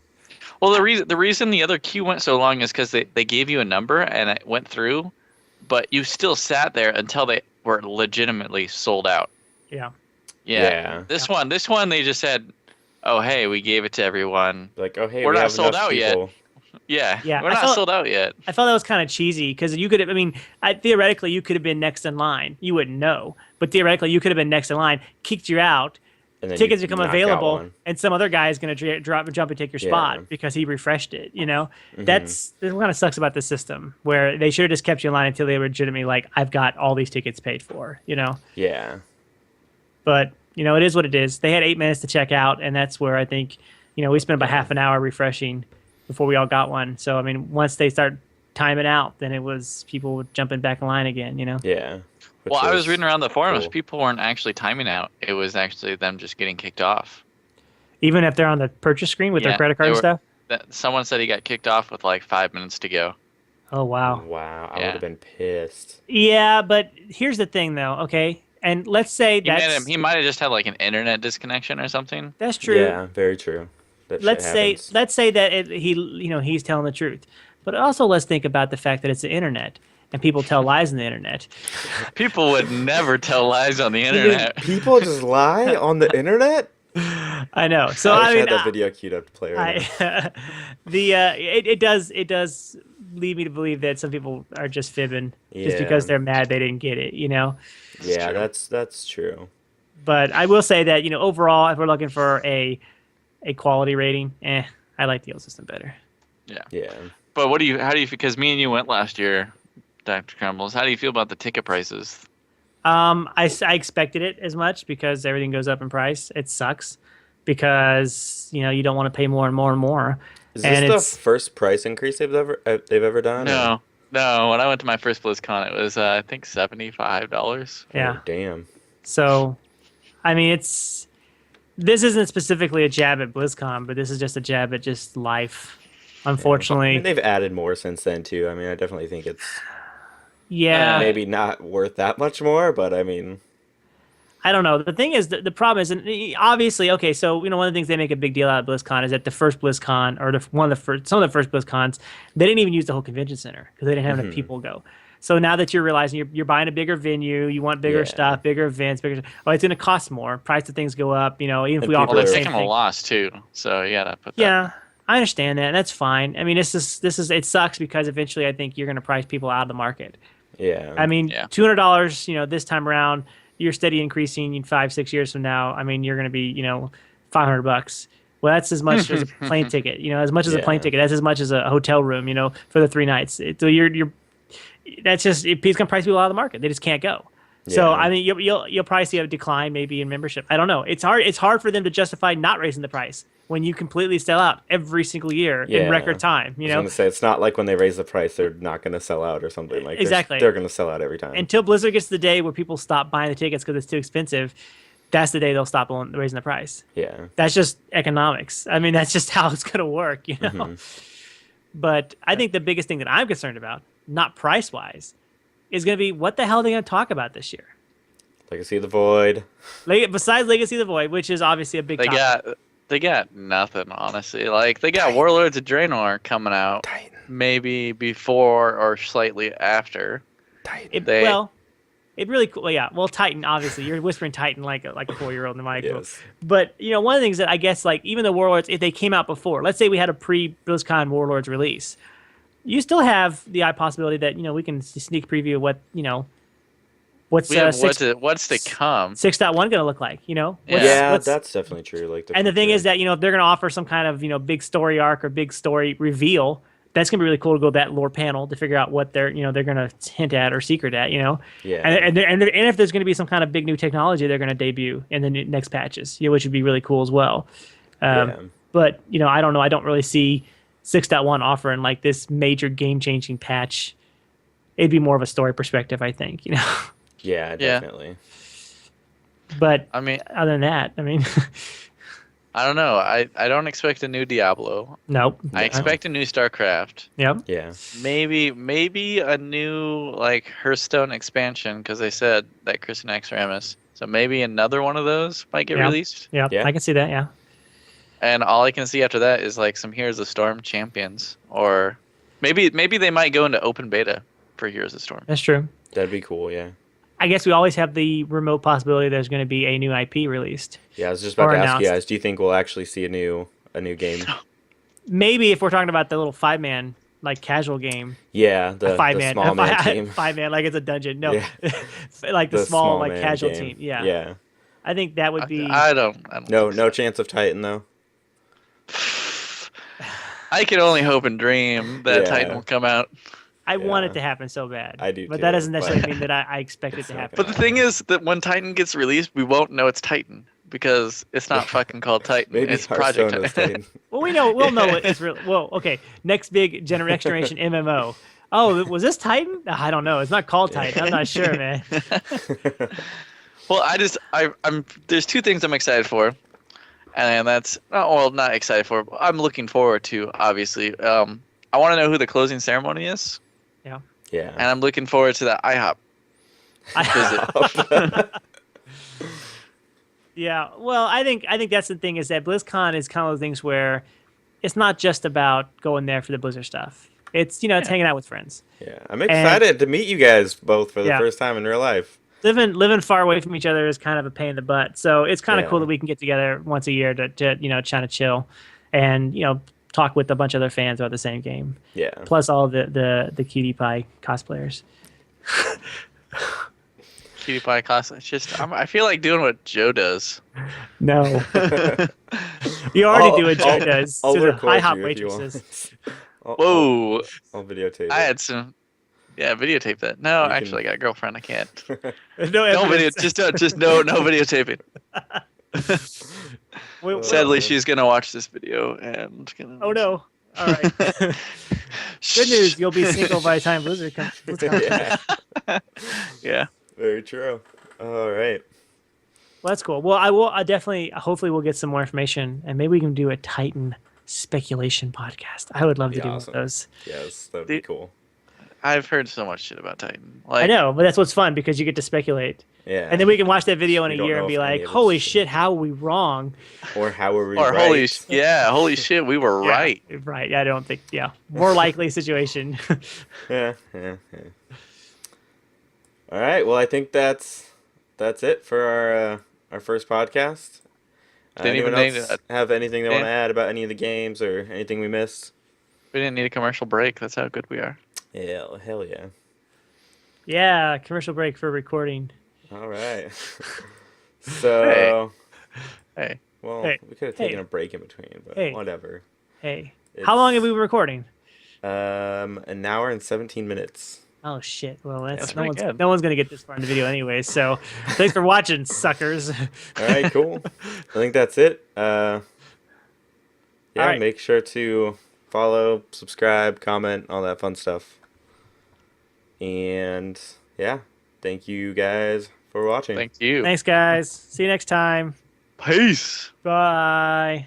Well, the reason the other queue went so long is because they gave you a number and it went through, but you still sat there until they were legitimately sold out. Yeah. Yeah. This one, they just said, "Oh, hey, we gave it to everyone. Like, oh, hey, we're we not have sold enough out people. yet." Yeah, we're not sold out yet. I thought that was kind of cheesy because you could have. I mean, theoretically, you could have been next in line. You wouldn't know, but theoretically, you could have been next in line, kicked you out. And then Tickets you become knock out available, one. and some other guy is going to jump and take your spot because he refreshed it. That's what kind of sucks about the system, where they should have just kept you in line until they were legitimately like, I've got all these tickets paid for. Yeah. But it is what it is. They had 8 minutes to check out, and that's where I think we spent about half an hour refreshing before we all got one. So I mean, once they start timing out, then it was people jumping back in line again. Yeah. Well, I was reading around the forums. cool. People weren't actually timing out. It was actually them just getting kicked off. Even if they're on the purchase screen with their credit card and stuff. Someone said he got kicked off with like 5 minutes to go. Oh wow. Wow, I Yeah. would have been pissed. Yeah, but here's the thing, though. Okay, and let's say He might have just had like an internet disconnection or something. that's true. Yeah, very true. That shit happens. Let's say that he's telling the truth, but also let's think about the fact that it's the internet and people tell lies on the internet. People would never tell lies on the internet. People just lie on the internet? I know. So I wish I I mean, had that video queued up to play right now. it does lead me to believe that some people are just fibbing just because they're mad they didn't get it. Yeah, true. that's true. But I will say that overall, if we're looking for a quality rating, I like the old system better. Yeah. But how do you, because me and you went last year, Dr. Crumbles, how do you feel about the ticket prices? I expected it as much because everything goes up in price. It sucks because you don't want to pay more and more and more. Is this the first price increase they've ever done? No. When I went to my first BlizzCon, it was I think $75. Yeah. Oh, damn. So, I mean, this isn't specifically a jab at BlizzCon, but this is just a jab at just life. Unfortunately, I mean, they've added more since then too. I mean, I definitely think it's maybe not worth that much more, but I mean, I don't know. The thing is, the problem is, and obviously, okay, so one of the things they make a big deal out of BlizzCon is that the first BlizzCon, or some of the first BlizzCons, they didn't even use the whole convention center because they didn't have enough people go. So now that you're realizing you're buying a bigger venue, you want bigger stuff, bigger events, it's going to cost more. Price of things go up. Even if we offer Well, the they're same taking thing. a loss too, so you gotta put that. Yeah, I understand that. That's fine. I mean, it sucks because eventually I think you're going to price people out of the market. yeah. I mean, $200, this time around, you're steady increasing in 5-6 years from now. I mean, you're going to be, $500. Well, that's as much as a plane ticket. As much as a plane ticket. That's as much as a hotel room. For the 3 nights. So that's just it's going to price people out of the market. They just can't go. So I mean, you'll probably see a decline maybe in membership. I don't know. It's hard for them to justify not raising the price when you completely sell out every single year in record time. I was going to say, it's not like when they raise the price, they're not going to sell out or something. Like Exactly. They're going to sell out every time. Until Blizzard gets to the day where people stop buying the tickets because it's too expensive, that's the day they'll stop raising the price. Yeah. That's just economics. I mean, that's just how it's going to work, But I think the biggest thing that I'm concerned about, not price-wise, is going to be what the hell are they going to talk about this year? Legacy of the Void. Besides Legacy of the Void, which is obviously a big topic. They got nothing, honestly. Like, they got Warlords of Draenor coming out Titan. maybe before or slightly after. Titan. It really cool. Yeah, well, Titan, obviously, you're whispering Titan like a 4-year-old in the mic. Yes. But one of the things that I guess, like, even the Warlords, if they came out before, let's say we had a pre-BlizzCon Warlords release, you still have the possibility that we can sneak preview what what's to come. 6.1 going to look like. That's definitely true. Like, and the thing is that if they're going to offer some kind of big story arc or big story reveal, that's gonna be really cool to go to that lore panel to figure out what they're gonna hint at or secret at. Yeah. And if there's gonna be some kind of big new technology they're gonna debut in the next patches, which would be really cool as well. But I don't know. I don't really see 6.1 offering like this major game-changing patch. It'd be more of a story perspective, I think. Yeah, definitely. But I mean, other than that, I mean. I don't know. I don't expect a new Diablo. Nope. I expect a new StarCraft. Yep. Yeah. Maybe a new like Hearthstone expansion because they said that Chris and Ramus. So maybe another one of those might get released. Yeah, I can see that. Yeah. And all I can see after that is like some Heroes of Storm champions, or maybe they might go into open beta. for Heroes of the Storm. That's true. That'd be cool. Yeah. I guess we always have the remote possibility there's going to be a new IP released. Yeah, I was just about Or to ask you announced. guys. Do you think we'll actually see a new game? Maybe if we're talking about the little 5-man like casual game, Yeah, the 5-man, small man team. 5-man like it's a dungeon. No, Yeah. like the small like man casual game. team. Yeah. Yeah. I think that would be. I don't No, think no chance of Titan though. I can only hope and dream that Yeah. Titan will come out. I want it Yeah. to happen so bad. I do but too, that doesn't necessarily but mean that I expect it it's to not happen. But the thing is that when Titan gets released, we won't know it's Titan because it's not fucking called Titan. Maybe It's Project Hearthstone is Titan. Titan. Well, we'll know it's really well. Okay, next next generation MMO. Oh, was this Titan? I don't know. It's not called Titan. I'm not sure, man. Well, I'm there's two things I'm excited for, and that's not excited for. But I'm looking forward to obviously. I want to know who the closing ceremony is, and Yeah. I'm looking forward to that IHOP visit. Yeah, well, I think that's the thing is that BlizzCon is kind of those things where it's not just about going there for the Blizzard stuff. It's it's hanging out with friends. Yeah. I'm excited to meet you guys both for the Yeah. first time in real life. Living far away from each other is kind of a pain in the butt. So it's kind of Yeah. cool that we can get together once a year to kind of chill, and talk with a bunch of other fans about the same game. Yeah. Plus all the Cutie Pie cosplayers. Cutie Pie class. It's just I feel like doing what Joe does. No, you already I'll- do what Joe I'll- does I'll to the record IHOP you if you want. waitresses. Whoa! I'll videotape I it. had some. Yeah, videotape that. No, You can- actually, I got a girlfriend. I can't. No No video. evidence. Just no videotaping. Wait, Sadly, she's gonna watch this video and gonna. oh no! All right. Good news, you'll be single by the time Blizzard comes. Yeah. Yeah. Very true. All right. Well, that's cool. Well, I definitely, hopefully, we'll get some more information, and maybe we can do a Titan speculation podcast. I would love to Be do one awesome. of those. Yes, that'd be Dude. cool. I've heard so much shit about Titan. I Like, know, but that's what's fun because you get to speculate, Yeah. and then we can watch that video in a We don't year know and be if any like, of it's "Holy true. shit, how are we wrong?" Or how are we or right? holy shit, we were right. Yeah, right. I don't think. Yeah, more likely situation. Yeah. All right. Well, I think that's it for our first podcast. Didn't even Anyone need else a- have anything they want to Yeah. add about any of the games or anything we missed? We didn't need a commercial break. That's how good we are. Yeah, hell yeah. Yeah, commercial break for recording. All right. So, Hey, well, Hey. we could have Hey. taken a break in between, but Hey. whatever. Hey, It's, how long have we been recording? An hour and 17 minutes. Oh shit! Well, That's no pretty one's good. no one's gonna get this far in the video anyway. So, thanks for watching, suckers. All right, cool. I think that's it. Yeah, All right. make sure to follow, subscribe, comment, all that fun stuff. And yeah, thank you guys for watching. thank you. Thanks, guys. See you next time. Peace. Bye.